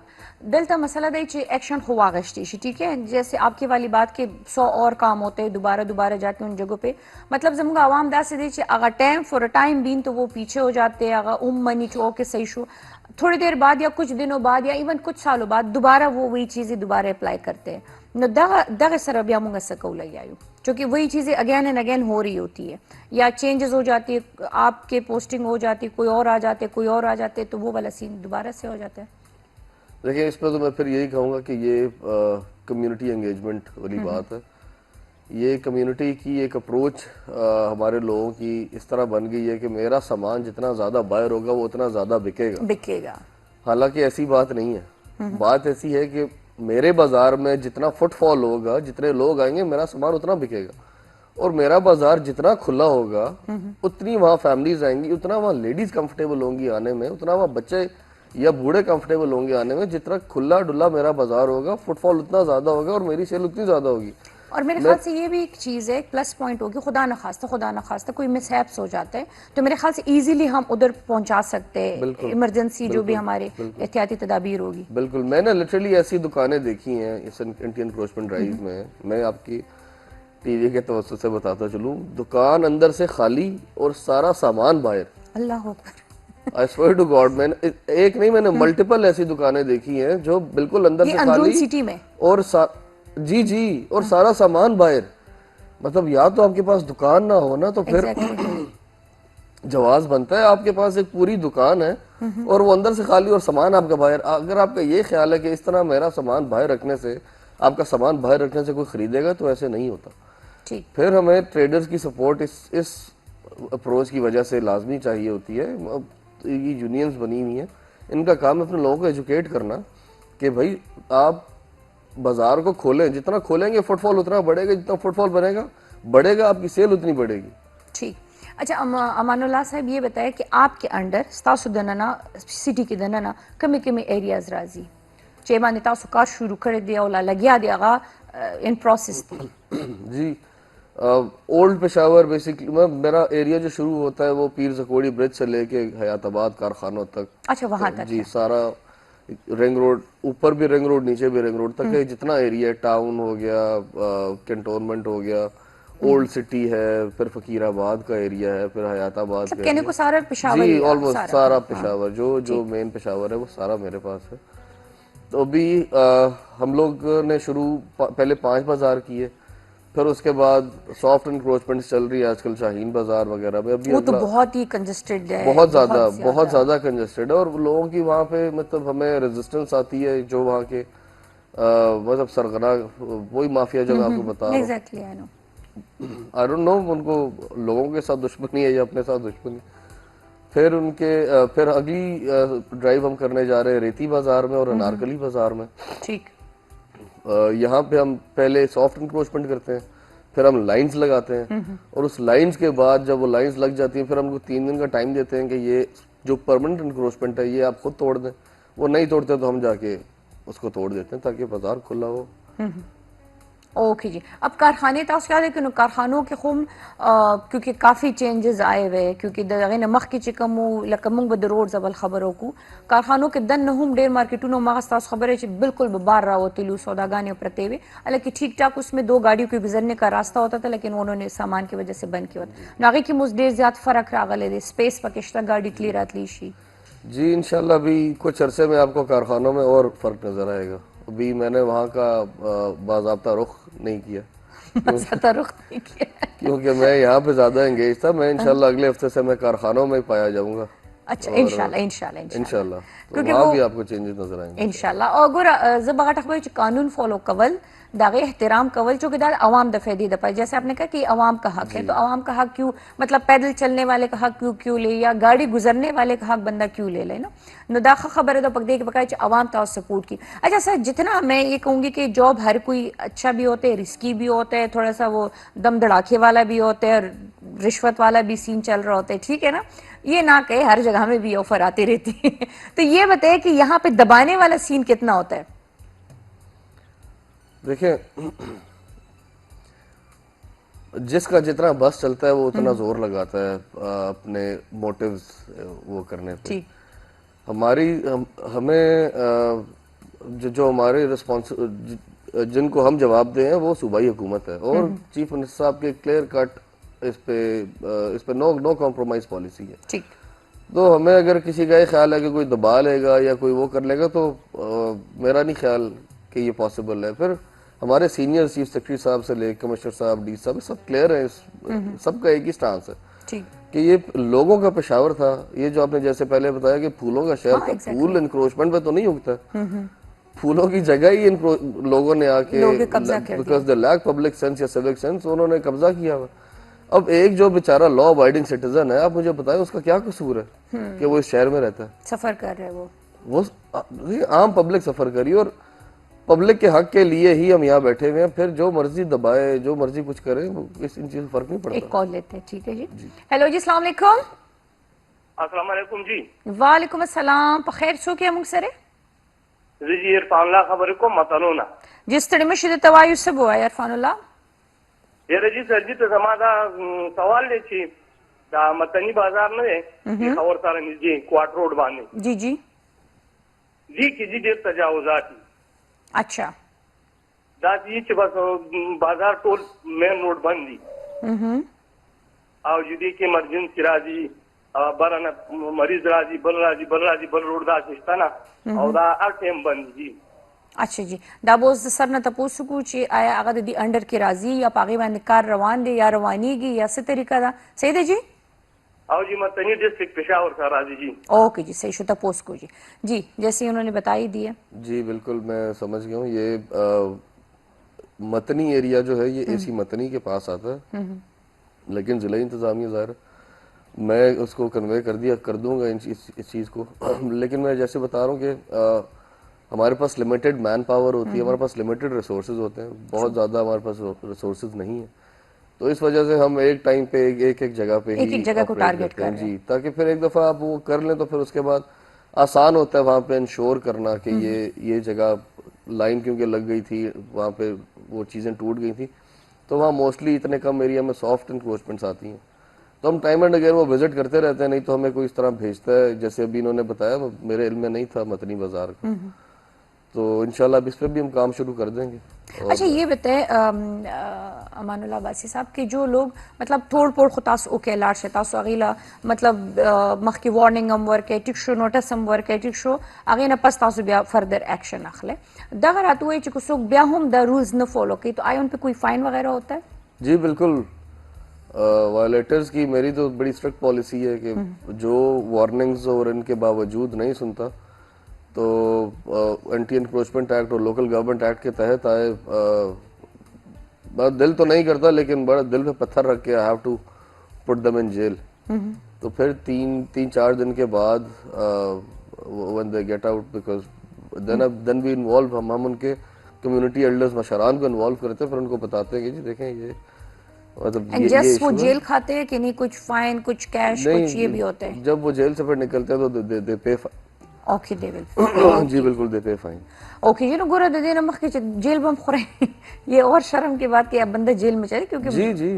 دلتا مسئلہ دے چی ایکشن ہوا گشتی, ٹھیک ہے, جیسے آپ کی والی بات کہ 100 اور کام ہوتے ہیں دوبارہ جاتے ہیں ان جگہوں پہ, مطلب زمگا عوام دا سے دے چی اگر ٹائم فور اے ٹائم بین تو وہ پیچھے ہو جاتے ہیں, اگر منی چو کے صحیح شو, تھوڑی دیر بعد یا کچھ دنوں بعد یا ایون کچھ سالوں بعد دوبارہ وہ وہی چیزیں دوبارہ اپلائی کرتے ہیں. نو دغه سره بیا موږ څه کولی آیو, چونکہ وہی چیزیں اگین اینڈ اگین ہو رہی ہوتی ہے, یا چینجز ہو جاتی ہے, آپ کے پوسٹنگ ہو جاتی, کوئی اور آ جاتے, تو وہ والا سین دوبارہ سے ہو جاتا ہے.
دیکھیں اس پہ تو میں پھر یہی کہوں گا کہ یہ کمیونٹی انگیجمنٹ والی بات ہے. یہ کمیونٹی کی ایک اپروچ ہمارے لوگوں کی اس طرح بن گئی ہے کہ میرا سامان جتنا زیادہ باہر ہوگا وہ اتنا زیادہ بکے گا. حالانکہ ایسی بات نہیں ہے. بات ایسی ہے کہ میرے بازار میں جتنا فٹ فال ہوگا, جتنے لوگ آئیں گے, میرا سامان اتنا بکے گا. اور میرا بازار جتنا کھلا ہوگا اتنی وہاں فیملیز آئیں گی, اتنا وہاں لیڈیز کمفرٹیبل ہوں گی آنے میں, اتنا وہاں بچے یا بوڑھے کمفرٹیبل ہوں گے آنے میں. جتنا کھلا ڈلا میرا بازار ہوگا, فٹ فال اتنا زیادہ ہوگا اور میری سیل اتنی زیادہ ہوگی.
اور میرے خیال سے یہ بھی ایک چیز ہے, ایک پلس پوائنٹ ہوگی, خدا نخواستہ کوئی مس ہیپس ہو جاتا ہے تو میرے خیال سے ایزیلی ہم ادھر پہنچا سکتے ہیں, ایمرجنسی جو بھی ہمارے احتیاطی تدابیر ہوگی. بالکل,
میں نے لٹرلی ایسی دکانیں دیکھی ہیں اس اینٹی انکروچمنٹ ڈرائیو میں. میں آپ کی ٹی وی کے توسط سے بتاتا چلوں, دکان اندر سے خالی اور سارا سامان باہر.
اللہ اکبر.
I swear to God, میں نے ایک نہیں, میں نے ملٹیپل ایسی دکانیں دیکھی ہیں جو بالکل اندر سے خالی
سٹی میں,
اور جی اور سارا سامان باہر. مطلب یا تو آپ کے پاس دکان نہ ہو نا, تو پھر جواز بنتا ہے آپ کے پاس ایک پوری دکان ہے اور وہ اندر سے خالی اور سامان آپ کا باہر. اگر آپ کا یہ خیال ہے کہ اس طرح میرا سامان باہر رکھنے سے, آپ کا سامان باہر رکھنے سے کوئی خریدے گا, تو ایسے نہیں ہوتا. پھر ہمیں ٹریڈرز کی سپورٹ اس اپروچ کی وجہ سے لازمی چاہیے ہوتی ہے. یہ یونینز بنی ہوئی ہیں, ان کا کام ہے اپنے لوگوں کو ایجوکیٹ کرنا کہ بھائی آپ بازار کو کھولیں, جتنا کھولیں گے فٹ فال اتنا بڑھے گا, جتنا فٹ فال بڑھے گا آپ کی سیل اتنی بڑھے گی.
ٹھیک. اچھا امان اللہ صاحب, یہ بتائے کہ آپ کے انڈر ستاسو دننا سٹی کی دننا کمی ایریاز راضی چیبانی تاسو کار شروع کر دیا اولا لگیا دیا گا ان پروسیس تھی.
جی, اولڈ پشاور بیسکلی میرا ایریا جو شروع ہوتا ہے وہ پیر زکوڑی برج سے لے کے حیات آباد کارخانوں تک.
اچھا, وہاں تک.
جی, سارا رنگ روڈ, اوپر بھی رنگ روڈ, نیچے بھی رنگ روڈ تک ہے. جتنا ایریا, ٹاؤن ہو گیا, کنٹونمنٹ ہو گیا, اولڈ سٹی ہے, پھر فقیر آباد کا ایریا ہے, پھر حیات آباد کا
کہنے کو سارا پشاور,
جی آلموسٹ سارا پشاور, جو مین پشاور ہے وہ سارا میرے پاس ہے. تو ابھی ہم لوگ نے شروع پہلے 5 بازار کیے, پھر اس کے بعد سافٹ انکروچمنٹ چل رہی ہے آج کل شاہین بازار وغیرہ میں. ابھی
وہ تو بہت ہی کنجسٹڈ ہے,
بہت زیادہ کنجسٹڈ ہے, اور لوگوں کی وہاں پہ مطلب ہمیں ریزسٹنس آتی ہے, جو وہاں کے مطلب سرغنہ وہی مافیا جو میں آپ کو بتا رہا ہوں. I don't know ان کو لوگوں کے ساتھ دشمنی ہے یا اپنے ساتھ دشمنی. پھر اگلی ڈرائیو ہم کرنے جا رہے ہیں ریتی بازار میں اور انارکلی بازار میں.
ٹھیک.
یہاں پہ ہم پہلے سافٹ انکروچمنٹ کرتے ہیں, پھر ہم لائنز لگاتے ہیں, اور اس لائنز کے بعد جب وہ لائنز لگ جاتی ہیں پھر ہم کو 3 دن کا ٹائم دیتے ہیں کہ یہ جو پرماننٹ انکروچمنٹ ہے یہ آپ خود توڑ دیں. وہ نہیں توڑتے تو ہم جا کے اس کو توڑ دیتے ہیں تاکہ بازار کھلا ہو.
اوکے جی. اب کارخانے تاسو یاد ہے کہ کارخانوں کې خو کیونکہ کافی چینجز آئے وې کیونکہ د هغې نه مخکې چې کوم لکه موږ به د روډ زبل خبرو کو کارخانو کې دننه هم ډېر مارکیټونو مغه ستاسو خبره چې بالکل به بار راوتلو سوداګانې پرتې وې حالانکہ ٹھیک ٹھاک اس میں 2 گاڑیوں کے گزرنے کا راستہ ہوتا تھا لیکن انہوں نے سامان کی وجہ سے بند کیا ہوتا نو هغې کې مو ډېر زیات فرق راغلی دی سپیس پکې شته ګاډي تللی راتلی شي
جی انشاءاللہ ابھی کچھ عرصے میں آپ کو کارخانوں میں اور فرق نظر آئے گا. ابھی میں نے وہاں کا باضابطہ رخ نہیں کیا کیونکہ میں یہاں پہ زیادہ انگیج تھا. میں انشاءاللہ اگلے ہفتے سے میں کارخانوں میں پایا جاؤں گا.
اچھا انشاءاللہ
کیونکہ وہاں بھی آپ کو چینجز نظر آئیں گے
انشاءاللہ. او ګوره زه به غټه خبره چې قانون فالو کول داغه احترام کول چونکہ دا عوام د فائدې د پای جیسے آپ نے کہا کہ عوام کا حق ہے تو عوام کا حق کیوں مطلب پیدل چلنے والے کا حق کیوں لے یا گاڑی گزرنے والے کا حق بندہ کیوں لے نا نو دا خبر ہے تو پک دے کے بقایا چې عوام تا سپورٹ کی. اچھا سر جتنا میں یہ کہوں گی کہ جاب ہر کوئی اچھا بھی ہوتا ہے رسکی بھی ہوتا ہے تھوڑا سا وہ دم دھڑاکے والا بھی ہوتا ہے رشوت والا بھی سین چل رہا ہوتا ہے ٹھیک ہے نا یہ نہ کہ ہر جگہ میں بھی آفر آتی رہتی ہے تو یہ بتائے کہ یہاں پہ دبانے والا سین کتنا ہوتا ہے.
دیکھیں جس کا جتنا بس چلتا ہے وہ اتنا زور لگاتا ہے اپنے موٹیوز وہ کرنے پہ. ہمیں جو ہمارے جن کو ہم جواب دیں ہیں وہ صوبائی حکومت ہے اور چیف منسٹر صاحب کے کلیئر کٹ اس پہ نو کمپرومائز پالیسی ہے. تو ہمیں اگر کسی کا یہ خیال ہے کہ کوئی دبا لے گا یا کوئی وہ کر لے گا تو میرا نہیں خیال کہ یہ پاسبل ہے. پھر ہمارے سینئر چیف سیکرٹری صاحب سے لے کمشنر صاحب ڈی صاحب سب کلیئر ہے سب کا ایک ہی سٹانس ہے کہ یہ لوگوں کا پشاور تھا. یہ جو آپ نے جیسے پہلے بتایا کہ پھولوں کا شہر تھا پھول انکروچمنٹ پہ تو نہیں اگتا پھولوں کی جگہ ہی لوگوں نے آ کے because they lack public sense یا سیوک سینس انہوں نے قبضہ کیا ہوا. اب ایک جو بیچارہ لا ابائڈنگ سٹیزن ہے آپ مجھے بتائیں اس کا کیا قصور ہے کہ وہ اس شہر میں رہتا ہے
سفر کر رہے
وہ عام پبلک سفر کری اور پبلک کے حق کے لیے ہی ہم یہاں بیٹھے ہوئے ہیں. پھر جو مرضی دبائے جو مرضی کچھ کرے ان چیزوں فرق نہیں پڑتا.
ایک کال لیتے ہیں ٹھیک ہے جی. ہیلو جی السلام علیکم.
السلام علیکم جی.
وعلیکم السلام. په خیر څوک یې موږ سره
جی عرفان الله خبرې کوم متنونه
جس ستړي مشه د توایو سبو عرفان الله
یاره جی سر جی ته زما دا سوال دی چې دا متنی بازار نه دی خبر سره نږدې کوارټ روډ باندې
جی جی
جی کې جی ډېر تجاوزات
اچھا
دا دي چې بس بازار ټول مین روډ بند دي او جدي کې ایمرجنسي راځي برانه مریض راځي بل روډ دا شته نه او دا هر ټیم بند دي.
اچھا جی دا بوز سر نه تاسو کو چې آیا هغه د انډر کې راځي یا پاغي باندې کار روان دي یا روانيږي یا څه طریقه ده صحیح دی جی
او جی متنی ڈسٹرکٹ پشاور سے راضی جی.
اوکے جی صحیح شتا پوسٹ کو جی جی جیسے انہوں نے بتائی دی ہے
جی بالکل میں سمجھ گیا ہوں. یہ متنی ایریا جو ہے یہ اے سی متنی کے پاس آتا ہے لیکن ضلعی انتظامیہ ظاہر میں اس کو کنوے کر دوں گا اس چیز کو. لیکن میں جیسے بتا رہا ہوں کہ ہمارے پاس لمیٹڈ مین پاور ہوتی ہے ہمارے پاس لمیٹڈ ریسورسز ہوتے ہیں بہت زیادہ ہمارے پاس ریسورسز نہیں ہیں تو اس وجہ سے ہم ایک ٹائم پہ ایک جگہ پہ
ایک جگہ کو ٹارگٹ کر رہے ہیں
جی تاکہ پھر ایک دفعہ آپ وہ کر لیں تو پھر اس کے بعد آسان ہوتا ہے وہاں پہ انشور کرنا کہ یہ جگہ لائن کیونکہ لگ گئی تھی وہاں پہ وہ چیزیں ٹوٹ گئی تھیں تو وہاں موسٹلی اتنے کم ایریا میں سافٹ انکروچمنٹس آتی ہیں تو ہم ٹائم اینڈ اگین وہ وزٹ کرتے رہتے ہیں. نہیں تو ہمیں کوئی اس طرح بھیجتا ہے جیسے ابھی انہوں نے بتایا میرے علم میں نہیں تھا متنی بازار کا تو انشاءاللہ اب اس پہ بھی ہم کام شروع کر دیں گے.
اچھا یہ بتائے امان اللہ باسی صاحب کہ جو لوگ مطلب تھوڑ پوڑ خطاس اوکے لاٹ سے تاسو اغیلا مطلب مخ کی وارننگ ہم ورک ہے ٹک شو نوٹس ہم ورک ہے ٹک شو اغینا پس تاسو بیا فردر ایکشن اخلے دا غرات ہوئے چکو سوک بیا ہم دا رولز نہ فالو کی تو آئی ان پہ کوئی فائن وغیرہ ہوتا ہے؟
جی بالکل وائلیٹرز کی میری تو بڑی اسٹرکٹ پالیسی ہے کہ جو وارننگز اور ان کے باوجود نہیں سنتا تو اینٹی انکروچمنٹ ایکٹ اور لوکل گورنمنٹ ایکٹ کے تحت آئے بڑا دل تو نہیں کرتا لیکن بڑا دل پہ پتھر رکھ کے I have to put them in jail تو پھر 3-4 دن کے بعد when they get out because then we involve ہم ان کے کمیونٹی ایلڈرز مشران کو انوالو کرتے ہیں پھر ان کو بتاتے ہیں کہ جی دیکھیں یہ مطلب
جس وہ جیل کھاتے ہیں کہ نہیں کچھ فائن کچھ کیش کچھ یہ بھی ہوتے ہیں
جب وہ جیل سے پھر نکلتے ہیں تو they pay
اوکے دی ول
جی بالکل دیتے ہیں فائن.
اوکے جی نو ګوره د دې نه مخکې چې جیل بم خورئ یہ اور شرم کی بات کہ اب بندہ جیل میں چلے کیونکہ
جی جی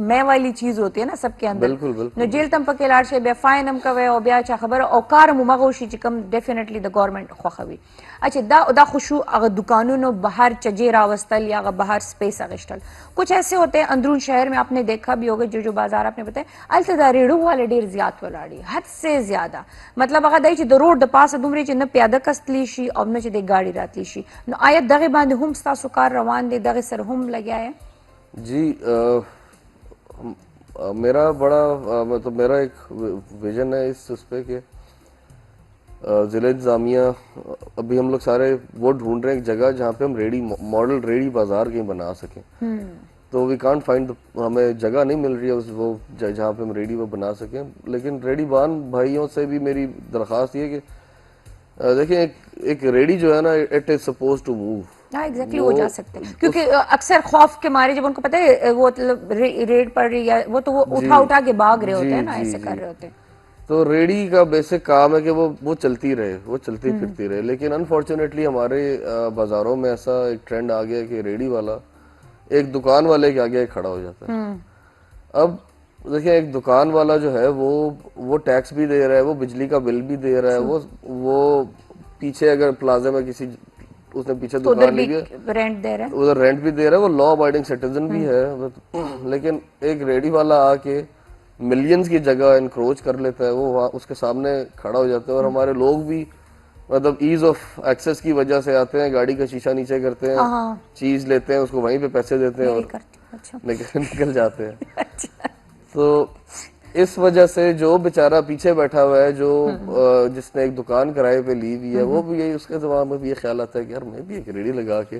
میں والی چیز ہوتی ہے نا سب کے اندر.
بالکل بالکل
نو جیل تم پکې لاړ شي بیا فاین هم کوي او بیا چا خبر او کار مو مغه شي چې کم ډیفینیټلی د گورنمنت خوخوي. اچھا دا خوشو هغه دکانونو بهر چجے راوستل یا هغه بهر سپیس اغشتل کچھ ایسے ہوتے ہیں اندرون شہر میں آپ نے دیکھا بھی ہوگا جو بازار آپ نے بتایا الته دا ریړو والے ډیر زیات ولاړي حد سے زیاده مطلب هغه دای چې د روډ د پاسه دومره چې نه پیاده کستلی شي او نه چې د گاڑی راتلی شي. نو آیا دغه باندې هم تاسو کار روان دي دغه سر هم لګیا ہے؟
جی میرا بڑا مطلب میرا ایک ویژن ہے اس پہ کہ ضلع انتظامیہ ابھی ہم لوگ سارے وہ ڈھونڈ رہے ہیں ایک جگہ جہاں پہ ہم ریڈی ماڈل ریڈی بازار کہیں بنا سکیں. تو وی کانٹ فائنڈ ہمیں جگہ نہیں مل رہی ہے وہ جہاں پہ ہم ریڈی وہ بنا سکیں. لیکن ریڈی بان بھائیوں سے بھی میری درخواست یہ ہے کہ دیکھیں ایک ریڈی جو ہے نا it is supposed to move.
ہاں ایگزیکٹلی ہو جا سکتے ہیں کیونکہ اکثر خوف کے مارے جب ان کو پتہ ہے وہ ریڈ پڑ رہی ہے وہ تو وہ اٹھا کے بھاگ رہے ہوتے ہیں نا ایسے کر رہے ہوتے ہیں.
تو ریڈی کا بیسک کام ہے کہ وہ چلتی رہے وہ چلتی پھرتی رہے. لیکن انفارچونیٹلی ہمارے بازاروں میں ایسا ایک ٹرینڈ آ گیا کہ ریڈی والا ایک دکان والے کے آگے کھڑا ہو جاتا ہے. اب دیکھیں ایک دکان والا جو ہے وہ ٹیکس بھی دے رہا ہے وہ بجلی کا بل بھی دے رہا ہے وہ پیچھے اگر پلازے میں کسی اس نے پیچھے دکان لی ہے
رینٹ دے رہا ہے
ادھر رینٹ بھی دے رہا ہے وہ لا ابائڈنگ سٹیزن بھی ہے. لیکن ایک ریڈی والا آ کے ملینز کی جگہ انکروچ کر لیتا ہے وہ اس کے سامنے کھڑا ہو جاتا ہے. اور ہمارے لوگ بھی مطلب ایز آف ایکسیس کی وجہ سے آتے ہیں گاڑی کا شیشہ نیچے کرتے ہیں چیز لیتے ہیں اس کو وہیں پہ پیسے دیتے ہیں اور نکل جاتے ہیں. تو اس وجہ سے جو بیچارہ پیچھے بیٹھا ہوا ہے جو جس نے ایک دکان کرائے پہ لی ہوئی ہے وہ بھی یہی اس کے دماغ میں بھی یہ خیال آتا ہے کہ یار میں بھی ایک ریڈی لگا کے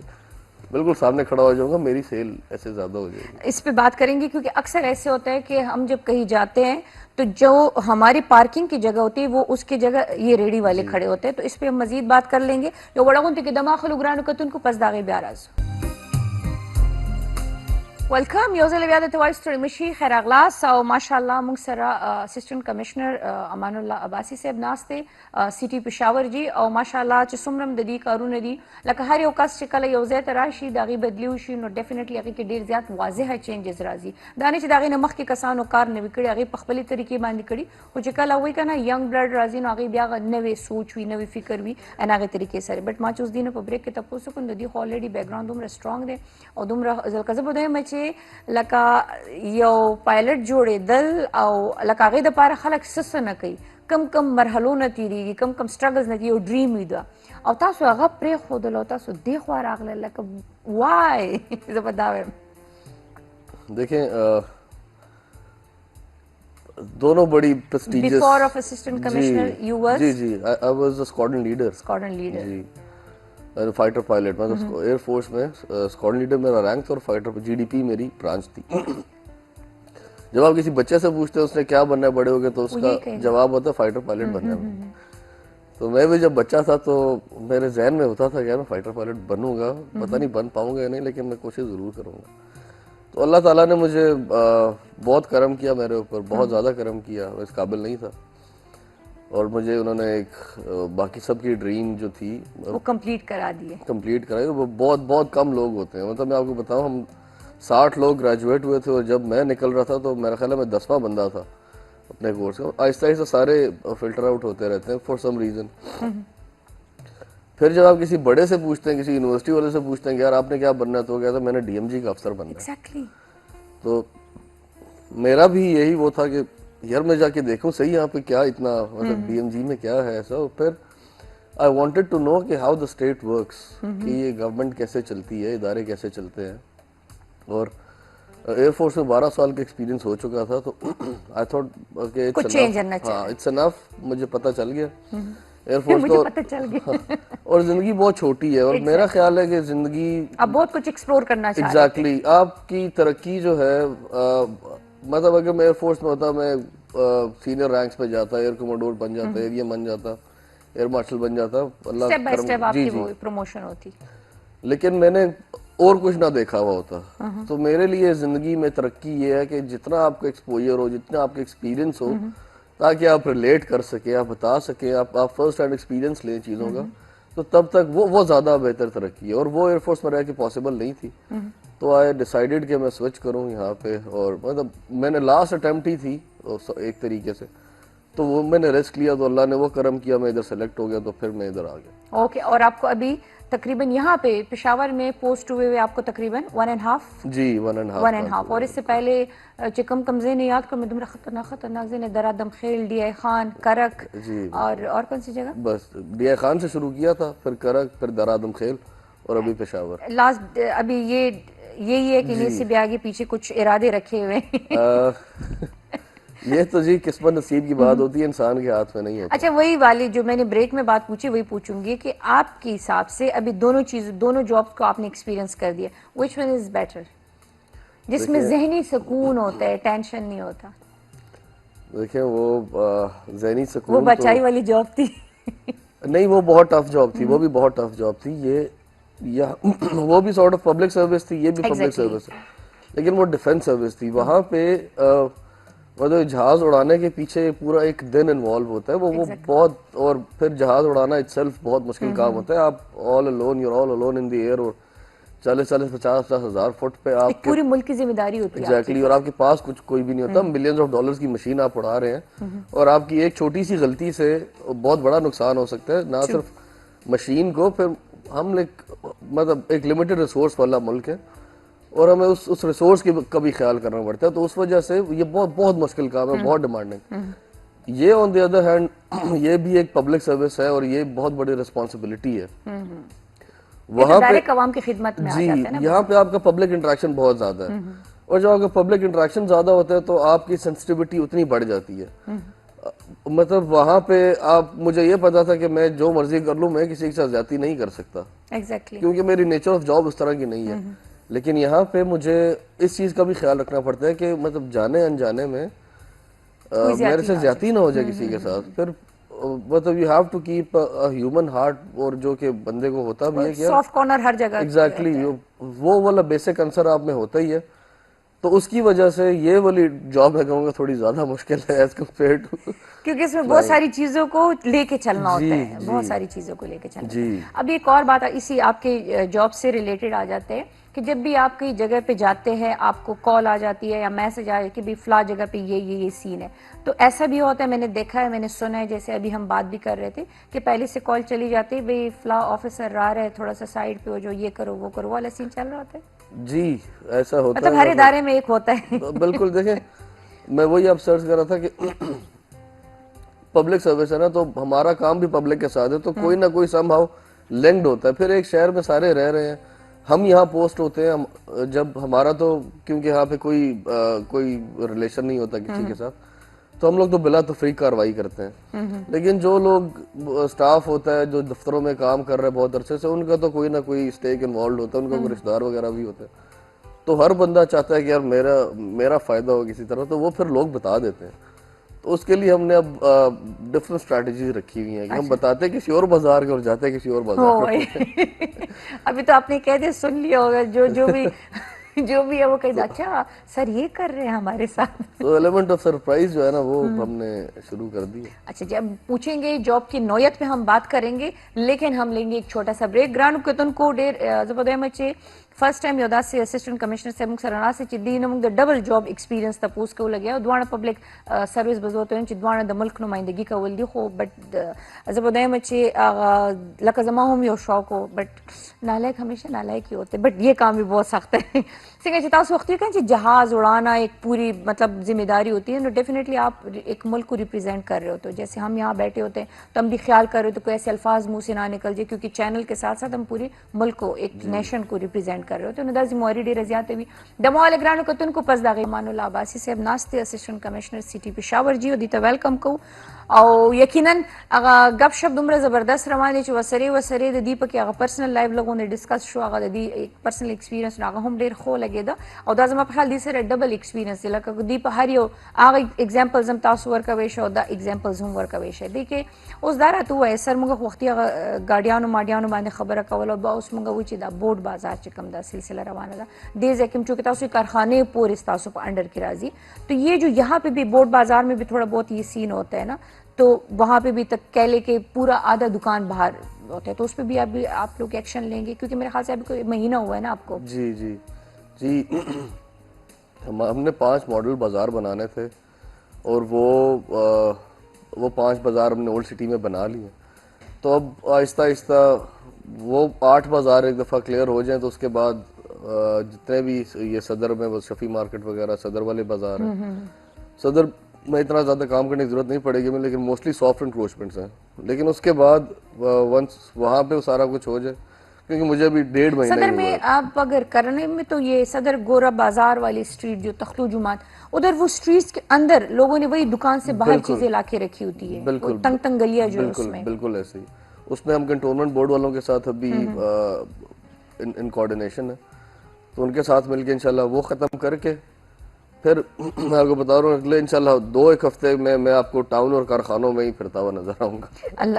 بالکل سامنے کھڑا ہو جاؤں گا میری سیل ایسے زیادہ ہو جائے گی.
اس پہ بات کریں گے کیونکہ اکثر ایسے ہوتا ہے کہ ہم جب کہیں جاتے ہیں تو جو ہماری پارکنگ کی جگہ ہوتی ہے وہ اس کی جگہ یہ ریڈی والے کھڑے ہوتے ہیں. تو اس پہ ہم مزید بات کر لیں گے. جو بڑا گنتے کے دماغ لگرانو کتن کو پس داغی بیاراز ویلکم یو زل بیا د توای ستړي مشي خیر اغلاس او ماشاءالله موږ سره اسسټنټ کمشنر امان الله عباسی صاحب ناسته سی ټي پېښور جی او ماشاءالله چې څومره د دې کارونه دي لکه هر یو کس چې کله یو ځای ته راشي د هغې بدلي وشي نو ډیفینیټلی هغې کې ډېر زیات واضحه چینجز راځي. دا نه چې د هغې نه مخکې کسانو کار نوي کړي هغې په خپلې طریقې باندې کړي خو چې کله وایي که نه ینګ بلډ راځي نو هغې بیا هغه نوې سوچ وي نوې فکر وي ان هغې طریقې سره. بټ ما چې اوس دې نه په بریک کې تپوس وکړم د دې خو الریډي بیکګراؤنډ دومره سټرانګ دی او دومره زلکه زه به دویم چې لکه یو پایلټ جوړېدل او لکه هغې دپاره خلک څه نه کوي کم مرحلو نه تېرېږي کم سټرګلز نه یو ډریم وي ده او تاسو هغه پرېښودل او تاسو دې خوا راغلل لکه وای زه به دا وایم.
دیکھیں دونوں بڑی prestiges
before of assistant commissioner you were
جی I was a squadron leader جی فائٹر پائلٹ مطلب ایئر فورس میں اسکواڈرن لیڈر میرا رینک تھا اور فائٹر جی ڈی پی میری برانچ تھی. جب آپ کسی بچے سے پوچھتے ہیں اس نے کیا بننا ہے بڑے ہو گئے تو اس کا جواب ہوتا ہے فائٹر پائلٹ بننا ہے. تو میں بھی جب بچہ تھا تو میرے ذہن میں ہوتا تھا کہ میں فائٹر پائلٹ بنوں گا پتہ نہیں بن پاؤں گا یا نہیں لیکن میں کوشش ضرور کروں گا. تو اللہ تعالیٰ نے مجھے بہت کرم کیا میرے اوپر بہت زیادہ کرم کیا میں اس قابل نہیں تھا اور مجھے انہوں نے ایک باقی سب کی ڈریم جو تھی
وہ کمپلیٹ کرائی.
وہ بہت کم لوگ ہوتے ہیں مطلب میں آپ کو بتاؤں ہم 60 لوگ گریجویٹ ہوئے تھے اور جب میں نکل رہا تھا تو میرا خیال ہے میں 10واں بندہ تھا اپنے کورس کا. آہستہ آہستہ سارے فلٹر آؤٹ ہوتے رہتے ہیں فار سم ریزن. پھر جب آپ کسی بڑے سے پوچھتے ہیں کسی یونیورسٹی والے سے پوچھتے ہیں کہ یار آپ نے کیا بننا ہے تو کہتا میں نے ڈی ایم جی کا افسر بننا ہے. تو میرا بھی یہی وہ تھا کہ یار میں جا کے دیکھوں صحیح یہاں پہ کیا اتنا مطلب ڈی ایم جی میں کیا ہے ایسا. پھر آئی وانٹیڈ ٹو نو کہ ہاؤ دا اسٹیٹ ورکس کہ یہ گورنمنٹ کیسے چلتی ہے ادارے کیسے چلتے ہیں. اور ایئر فورس میں 12 سال کا ایکسپیرینس ہو چکا تھا تو آئی تھاٹ کہ اٹس انف مجھے پتہ چل گیا ایئر فورس کو اور زندگی بہت چھوٹی ہے اور میرا خیال ہے کہ زندگی
اب بہت کچھ ایکسپلور کرنا چاہیے.
ایگزیکٹلی آپ کی ترقی جو ہے مطلب اگر میں ایئر فورس میں ہوتا میں سینئر رینکس پہ جاتا ایئر کموڈور بن جاتا ایریا بن جاتا ایئر مارشل بن جاتا اللہ
اسٹیپ بائی اسٹیپ آپ کی وہ پروموشن ہوتی.
لیکن میں نے اور کچھ نہ دیکھا ہوا ہوتا. تو میرے لیے زندگی میں ترقی یہ ہے کہ جتنا آپ کا ایکسپوجر ہو جتنا آپ کا ایکسپیرینس ہو تاکہ آپ ریلیٹ کر سکیں, آپ بتا سکیں, آپ فرسٹ ہینڈ ایکسپیرینس لیں چیزوں کا, تو تب تک وہ زیادہ بہتر ترقی ہے. اور وہ ایئر فورس میں رہ کے پاسبل نہیں تھی, تو آئی ڈیسائیڈڈ کہ میں سوئچ کروں یہاں پہ. اور مطلب میں نے لاسٹ اٹیمپٹ ہی تھی ایک طریقے سے, تو وہ میں نے رسک لیا, تو اللہ نے وہ کرم کیا, میں ادھر سلیکٹ ہو گیا, تو پھر میں ادھر آ گیا.
اوکے, اور آپ کو ابھی تقریباً یہاں پہ پشاور میں پوسٹ ہوئے ہوئے آپ کو تقریباً 1.5
جی 1.5.
اور اس سے پہلے چکم کمزے نے یاد کر میں تمہارا خطرناک زین درا دم خیل, ڈی آئی خان, کرک,
جی
اور کون سی جگہ؟
بس ڈی آئی خان سے شروع کیا تھا, پھر کرک, پھر درادم خیل, اور ابھی پشاور.
لاسٹ ابھی یہی ہے کہ انہیں سے بھی آگے پیچھے کچھ ارادے رکھے ہوئے ہیں؟
یہ تو جی قسمت نصیب کی بات ہوتی ہے, انسان کے ہاتھ میں نہیں ہوتا.
اچھا, وہی والی جو میں نے بریک میں بات پوچھی وہی پوچھوں گی کہ آپ کے حساب سے ابھی دونوں جابس کو آپ نے ایکسپیرینس کر دیا, وچ ون از بیٹر, جس میں ذہنی سکون ہوتا ہے, ٹینشن نہیں ہوتا؟
دیکھیں وہ ذہنی سکون,
وہ بچائی والی جاب تھی
نہیں, وہ بہت ٹف جاب تھی, وہ بھی بہت ٹف جاب تھی. وہ بھی سارٹ آف پبلک سروس تھی, یہ بھی پبلک سروس ہے, لیکن وہ ڈیفنس سروس تھی. وہاں پہ مطلب جہاز اڑانے کے پیچھے پورا ایک دن انوالو ہوتا ہے, وہ بہت, اور پھر جہاز اڑانا اٹ سیلف بہت مشکل کام ہوتا ہے. آپ all alone in the year, اور 40-50 ہزار فٹ پہ آپ
پورے ملک کی ذمہ داری ہوتی ہے.
ایگزیکٹلی, اور آپ کے پاس کوئی بھی نہیں ہوتا, ملینز آف ڈالرز کی مشین آپ اڑا رہے ہیں, اور آپ کی ایک چھوٹی سی غلطی سے بہت بڑا نقصان ہو سکتا ہے, نہ صرف مشین کو. پھر ہم مطلب ایک لمیٹڈ ریسورس والا ملک ہے, اور ہمیں اس ریسورس کا بھی خیال کرنا پڑتا ہے, تو اس وجہ سے یہ بہت مشکل کام ہے, بہت ڈیمانڈنگ. یہ آن دی ادر ہینڈ یہ بھی ایک پبلک سروس ہے, اور یہ بہت بڑی ریسپانسبلٹی ہے. وہاں پہ
عوام کی خدمت میں
جی, یہاں پہ آپ کا پبلک انٹریکشن بہت زیادہ ہے, اور جب آپ کا پبلک انٹریکشن زیادہ ہوتا ہے تو آپ کی سینسٹیوٹی اتنی بڑھ جاتی ہے. مطلب وہاں پہ مجھے یہ پتا تھا کہ میں جو مرضی کر لوں, میں کسی کے ساتھ زیادتی نہیں کر سکتا, کیونکہ میری نیچر آف جاب اس طرح کی نہیں ہے. لیکن یہاں پہ مجھے اس چیز کا بھی خیال رکھنا پڑتا ہے کہ مطلب جانے انجانے میں میرے سے زیادتی نہ ہو جائے کسی کے ساتھ. پھر مطلب you have to keep human heart, اور جو کہ بندے کو ہوتا بھی ہے کہ
سافٹ کارنر ہر جگہ,
ایگزیکٹلی وہ والا بیسک آنسر آپ میں ہوتا ہی ہے. تو اس کی وجہ سے یہ والی جاب میں کہوں گا تھوڑی زیادہ مشکل ہے ایز کمپیئر ٹو,
کیونکہ اس میں بہت ساری چیزوں کو لے کے چلنا ہوتا ہے, بہت ساری چیزوں کو لے کے چلنا ہوتا ہے. اب ایک اور بات اسی آپ کے جاب سے ریلیٹڈ آ جاتے ہیں کہ جب بھی آپ کئی جگہ پہ جاتے ہیں, آپ کو کال آ جاتی ہے یا میسج آ کہ بھی فلاں جگہ پہ یہ سین ہے, تو ایسا بھی ہوتا ہے, میں نے دیکھا ہے, میں نے سنا ہے, جیسے ابھی ہم بات بھی کر رہے تھے کہ پہلے سے کال چلی جاتی ہے, بھئی فلاں آفیسر آ رہا ہے, تھوڑا سا سائڈ پہ ہو جو, یہ کرو وہ کرو, والا سین چل رہا ہوتا ہے.
جی ایسا ہوتا ہے,
مطلب ہر ادارے میں ایک ہوتا ہے.
بالکل. دیکھیں میں وہی اب سرچ کر رہا تھا کہ پبلک سروس ہے نا, تو ہمارا کام بھی پبلک کے ساتھ ہے, تو کوئی نہ کوئی سم ہاؤ لنکڈ ہوتا ہے. پھر ایک شہر میں سارے رہ رہے ہیں, ہم یہاں پوسٹ ہوتے ہیں, جب ہمارا تو کیونکہ یہاں پہ کوئی ریلیشن نہیں ہوتا کسی کے ساتھ, تو ہم لوگ تو بلا تفریق کاروائی کرتے ہیں. لیکن جو لوگ سٹاف ہوتا ہے جو دفتروں میں کام کر رہے ہیں بہت عرصے سے, ان کا تو کوئی نہ کوئی اسٹیک انوالوڈ ہوتا ہے, ان کا کوئی رشتہ دار وغیرہ بھی ہوتے ہیں. تو ہر بندہ چاہتا ہے کہ یار میرا فائدہ ہو کسی طرح, تو وہ پھر لوگ بتا دیتے ہیں. تو اس کے لیے ہم نے اب ڈفرنٹ اسٹریٹجیز رکھی ہوئی ہیں کہ ہم بتاتے ہیں کسی اور بازار کے اور جاتے ہیں کسی اور بازار کے.
ابھی تو آپ نے کہہ دیا, سن لیا ہوگا جو بھی ہے وہ کہہ دیا اچھا سر یہ کر رہے ہیں ہمارے ساتھ.
تو ایلیمنٹ آف سرپرائز جو ہے نا وہ ہم نے شروع کر دی.
اچھا جب پوچھیں گے جاب کی نوعیت پہ ہم بات کریں گے, لیکن ہم لیں گے ایک چھوٹا سا بریک. گرانڈ کتن کو ڈیر زبردہ مچے فرسٹ ٹائم یودا سے اسسٹنٹ کمشنر سے سرنا سے چدی نمنگ ڈبل جاب ایکسپیرینس تپوس کو لگیا دوانہ پبلک سروس بزوت ہیں چدوانہ د ملک نمائندگی کا ولدی خو بٹ زبردہ مچے لکا زما ہم یو شوق ہو, بٹ نالائق ہمیشہ نالائق ہی ہوتے, بٹ یہ کام بھی بہت سخت ہے. سنگا چتا اس وقت کہ جہاز اڑانا ایک پوری مطلب ذمہ داری ہوتی ہے, ڈیفینیٹلی آپ ایک ملک کو ریپرزینٹ کر رہے ہوتے ہو. جیسے ہم یہاں بیٹھے ہوتے ہیں تو ہم بھی خیال کر رہے ہوتے کوئی ایسے الفاظ منہ سے نہ نکل جائے, کیونکہ چینل کے ساتھ ساتھ ہم پوری ملک کو ایک نیشن کو ریپرزینٹ کر رہے ہوتے ہیں. نداز موری ڈی رضیات بھی دموال گرانو کتن کو پس داغی مان اللہ عباسی سے اب ناستے اسسٹنٹ کمشنر سٹی پشاور جی دیتا ویلکم کو او یقیناً گپ شپ دمرا زبردست روان چ وسرے د دی پک پرسنل لائف لگوں نے ڈسکس شو اگا دی پرسنل ایکسپیرینس ناغه هم ډیر خو لګی دا او دا زما په خیال دي سره ډبل ایکسپیرینس لکه دی په هر یو هغه ایگزامپلز هم تاسو ورکوي شو دا ایگزامپلز هم ورکوي شي دی کې اوس دا راته وای سر موږ وختي غاډیانو ماډیانو باندې خبره کوله با اوس موږ و چې دا بورډ بازار چې کم دا سلسلہ روانہ دا دیز ایکم چونکہ تاسو کارخانے پور تاسو پا انڈر کی راضی تو یہ جو یہاں پہ بھی بورڈ بازار میں بھی تھوڑا بہت یہ سین ہوتا ہے نا تو وہاں پہ بھی تک کہہ لے کہ پورا آدھا دکان باہر ہوتا ہے تو اس پہ بھی آپ لوگ ایکشن لیں گے کیونکہ میرے خیال سے ابھی کوئی مہینہ ہوا ہے نا آپ کو؟
جی جی جی ہم نے 5 ماڈل بازار بنانے تھے اور وہ 5 بازار ہم نے اولڈ سٹی میں بنا لیے تو اب آہستہ آہستہ وہ 8 بازار ایک دفعہ کلیئر ہو جائیں تو اس کے بعد جتنے بھی یہ صدر میں وہ شفیع مارکیٹ وغیرہ صدر والے بازار ہیں صدر میں اتنا زیادہ کام کرنے کی ضرورت نہیں پڑے گی لیکن موسٹلی سافٹ انکروچمنٹس ہیں لیکن اس کے بعد ونس وہاں پہ سارا کچھ ہو جائے کیونکہ مجھے ابھی 1.5 مہینہ
صدر میں آپ اگر کرنے میں تو یہ صدر گورا بازار والی اسٹریٹ جو تختو جماعت ادھر وہ اسٹریٹس کے اندر لوگوں نے وہی دکان سے باہر چیزیں لا کے رکھی ہوتی ہے
بالکل
تنگ تنگ گلیاں جو اس میں
بالکل ایسے ہی اس میں ہم کنٹونمنٹ بورڈ والوں کے ساتھ ابھی ان کوآرڈینیشن ہے تو ان کے ساتھ مل کے انشاءاللہ وہ ختم کر کے پھر میں آپ کو بتا رہا ہوں اگلے انشاءاللہ 2-1 ہفتے میں آپ کو ٹاؤن اور کارخانوں میں ہی پھرتا ہوا نظر آؤں گا.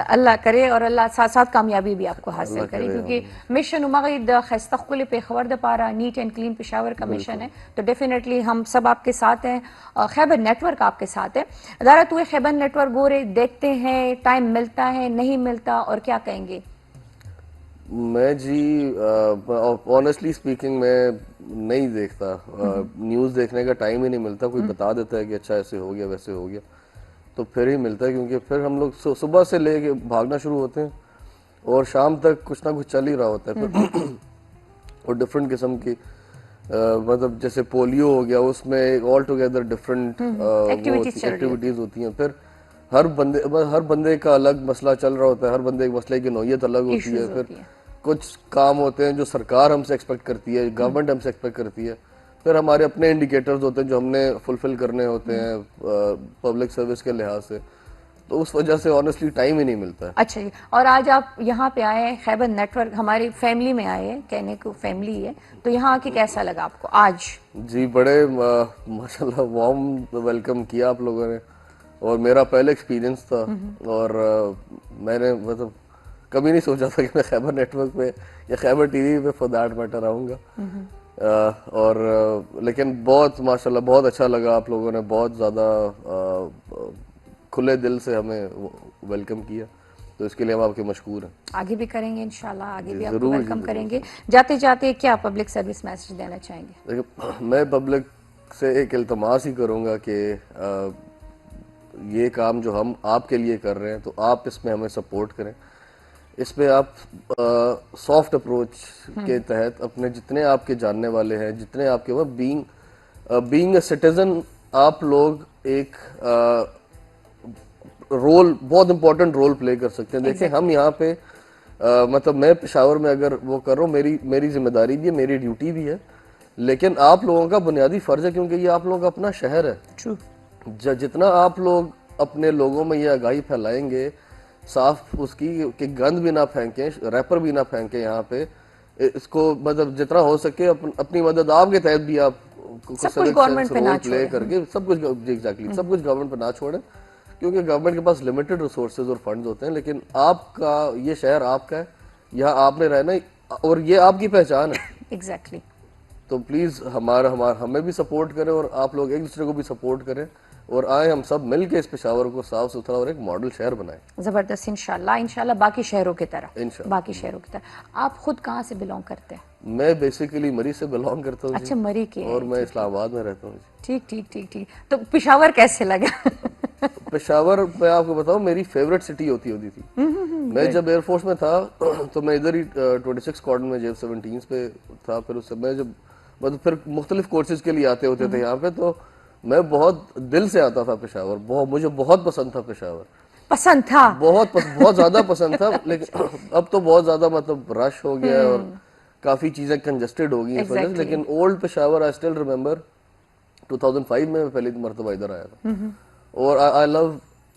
اللہ کرے اور اللہ ساتھ ساتھ کامیابی بھی آپ کو حاصل کرے کیونکہ مشن مغید خیستہ خل پیخور دا پارا نیٹ اینڈ کلین پشاور کا مشن ہے تو ڈیفینیٹلی ہم سب آپ کے ساتھ ہیں. خیبر نیٹ ورک آپ کے ساتھ ہے. ادارہ تو خیبر نیٹ ورک گورے دیکھتے ہیں ٹائم ملتا ہے نہیں ملتا اور کیا کہیں گے؟
میں جی آنیسٹلی اسپیکنگ میں نہیں دیکھتا نیوز دیکھنے کا ٹائم ہی نہیں ملتا. کوئی بتا دیتا ہے کہ اچھا ایسے ہو گیا ویسے ہو گیا تو پھر ہی ملتا ہے کیونکہ پھر ہم لوگ صبح سے لے کے بھاگنا شروع ہوتے ہیں اور شام تک کچھ نہ کچھ چل ہی رہا ہوتا ہے پھر اور ڈفرینٹ قسم کی مطلب جیسے پولیو ہو گیا اس میں آل ٹوگیدر ڈفرینٹ ایکٹیویٹیز ہوتی ہیں. پھر ہر بندے کا الگ مسئلہ چل رہا ہوتا ہے. ہر بندے کے مسئلے کی نوعیت الگ ہوتی ہے. پھر کچھ کام ہوتے ہیں جو سرکار ہم سے ایکسپیکٹ کرتی ہے گورنمنٹ ہم سے ایکسپیکٹ کرتی ہے. پھر ہمارے اپنے انڈیکیٹرز ہوتے ہیں جو ہم نے فلفل کرنے ہوتے ہیں پبلک سروس کے لحاظ سے تو اس وجہ سے آنیسٹلی ٹائم ہی نہیں ملتا ہے.
اچھا جی. اور آج آپ یہاں پہ آئے ہیں خیبر نیٹ ورک ہماری فیملی میں آئے ہیں کہنے کو فیملی ہے تو یہاں آ کے کیسا لگا آپ کو آج؟
جی بڑے ماشاءاللہ وارم ویلکم کیا آپ لوگوں نے اور میرا پہلا ایکسپیرینس تھا اور میں نے مطلب کبھی نہیں سوچا تھا کہ میں خیبر نیٹ ورک پہ یا خیبر ٹی وی پہ فار دیٹ میٹر آؤں گا اور لیکن بہت ماشاءاللہ بہت اچھا لگا. آپ لوگوں نے بہت زیادہ کھلے دل سے ہمیں ویلکم کیا تو اس کے لیے ہم آپ کے مشکور ہیں.
آگے بھی کریں گے انشاءاللہ آگے بھی آپ کو ویلکم کریں گے. جاتے جاتے کیا پبلک سروس میسج دینا چاہیں گے؟
میں پبلک سے ایک التماس ہی کروں گا کہ یہ کام جو ہم آپ کے لیے کر رہے ہیں تو آپ اس میں ہمیں سپورٹ کریں. اس میں آپ سافٹ اپروچ کے تحت اپنے جتنے آپ کے جاننے والے ہیں جتنے آپ کے بینگ اے سٹیزن آپ لوگ ایک رول بہت امپورٹنٹ رول پلے کر سکتے ہیں. دیکھیں ہم یہاں پہ مطلب میں پشاور میں اگر وہ کر رہا ہوں میری ذمہ داری بھی ہے میری ڈیوٹی بھی ہے لیکن آپ لوگوں کا بنیادی فرض ہے کیونکہ یہ آپ لوگوں کا اپنا شہر ہے. جتنا آپ لوگ اپنے لوگوں میں یہ آگاہی پھیلائیں گے صاف اس کی کہ گند بھی نہ پھینکیں ریپر بھی نہ پھینکیں یہاں پہ اس کو مطلب جتنا ہو سکے اپنی مدد آپ کے تحت بھی آپ
گورنمنٹ پہ نہ
پلے کر کے سب کچھ گورنمنٹ پہ نہ چھوڑیں کیونکہ گورنمنٹ کے پاس لمیٹڈ ریسورسز اور فنڈز ہوتے ہیں لیکن آپ کا یہ شہر آپ کا ہے یہاں آپ نے رہنا اور یہ آپ کی پہچان ہے.
ایگزیکٹلی.
تو پلیز ہمیں بھی سپورٹ کریں اور آپ لوگ ایک دوسرے کو بھی سپورٹ کریں اور آئیں ہم سب مل کے اس پشاور کو صاف ستھرا اور ایک ماڈل شہر بنائیں.
زبردست. انشاءاللہ باقی شہروں کی طرح. آپ خود کہاں سے بلونگ کرتے ہیں؟
میں بیسیکلی مری سے بلونگ کرتا ہوں.
اچھا مری کے.
اور میں اسلام آباد میں رہتا ہوں.
ٹھیک. تو پشاور کیسے لگا؟
پشاور میں آپ کو بتاؤں میری فیوریٹ سٹی ہوتی تھی. میں جب ایئر فورس میں تھا تو میں ادھر ہی 26 اسکواڈرن میں جیف 17 پہ تھا. پھر اس سے میں جب پھر مختلف کورسز کے لیے آتے ہوتے تھے یہاں پہ تو میں بہت دل سے آتا تھا پشاور. مجھے بہت پسند تھا پشاور.
پسند تھا
بہت زیادہ پسند تھا لیکن اب تو بہت زیادہ مطلب رش ہو گیا ہے اور کافی چیزیں کنجسٹڈ ہو گئی اس وجہ سے. لیکن old Peshawar I still remember 2005 میں پہلی مرتبہ ادھر آیا تھا اور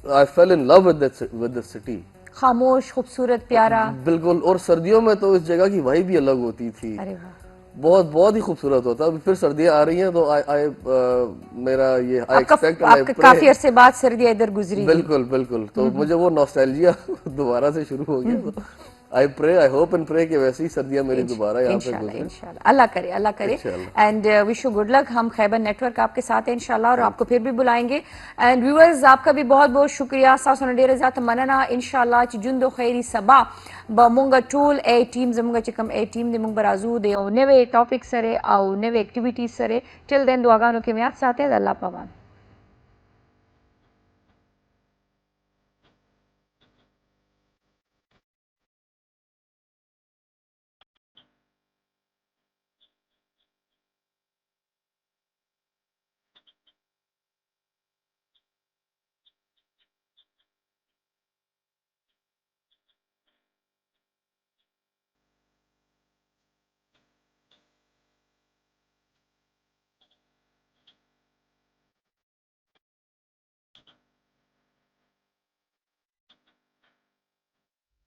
I fell in love with the city.
خاموش خوبصورت پیارا
بالکل. اور سردیوں میں تو اس جگہ کی وائب بھی الگ ہوتی تھی. بہت ہی خوبصورت ہوتا. ابھی پھر سردیاں آ رہی ہیں تو میرا یہ
کافی عرصے بعد سردیاں ادھر گزری.
بالکل. تو مجھے وہ نوسٹیلجیا دوبارہ سے شروع ہو گیا I pray, I hope and pray کہ ویسے ہی سردیاں میری دوبارہ یہاں پہ
انشاءاللہ
گزریں.
انشاءاللہ اللہ کرے and wish you good luck. ہم خیبر نیٹ ورک آپ کے ساتھ ہیں انشاءاللہ اور آپ کو پھر بھی بلائیں گے. اینڈ ویورز آپ کا بھی بہت بہت شکریہ. ساسو ډیره زیاته مننه. انشاءالله چې جون خیری سبا به مونږ ټول اے ټیم زمونږ چې کوم اے ټیم دی مونږ برازو دی او نوې ټاپک سره او نوې اکټیویټیز سره. ټل دین دعاګانو کې میاد ساتي. الله پامان.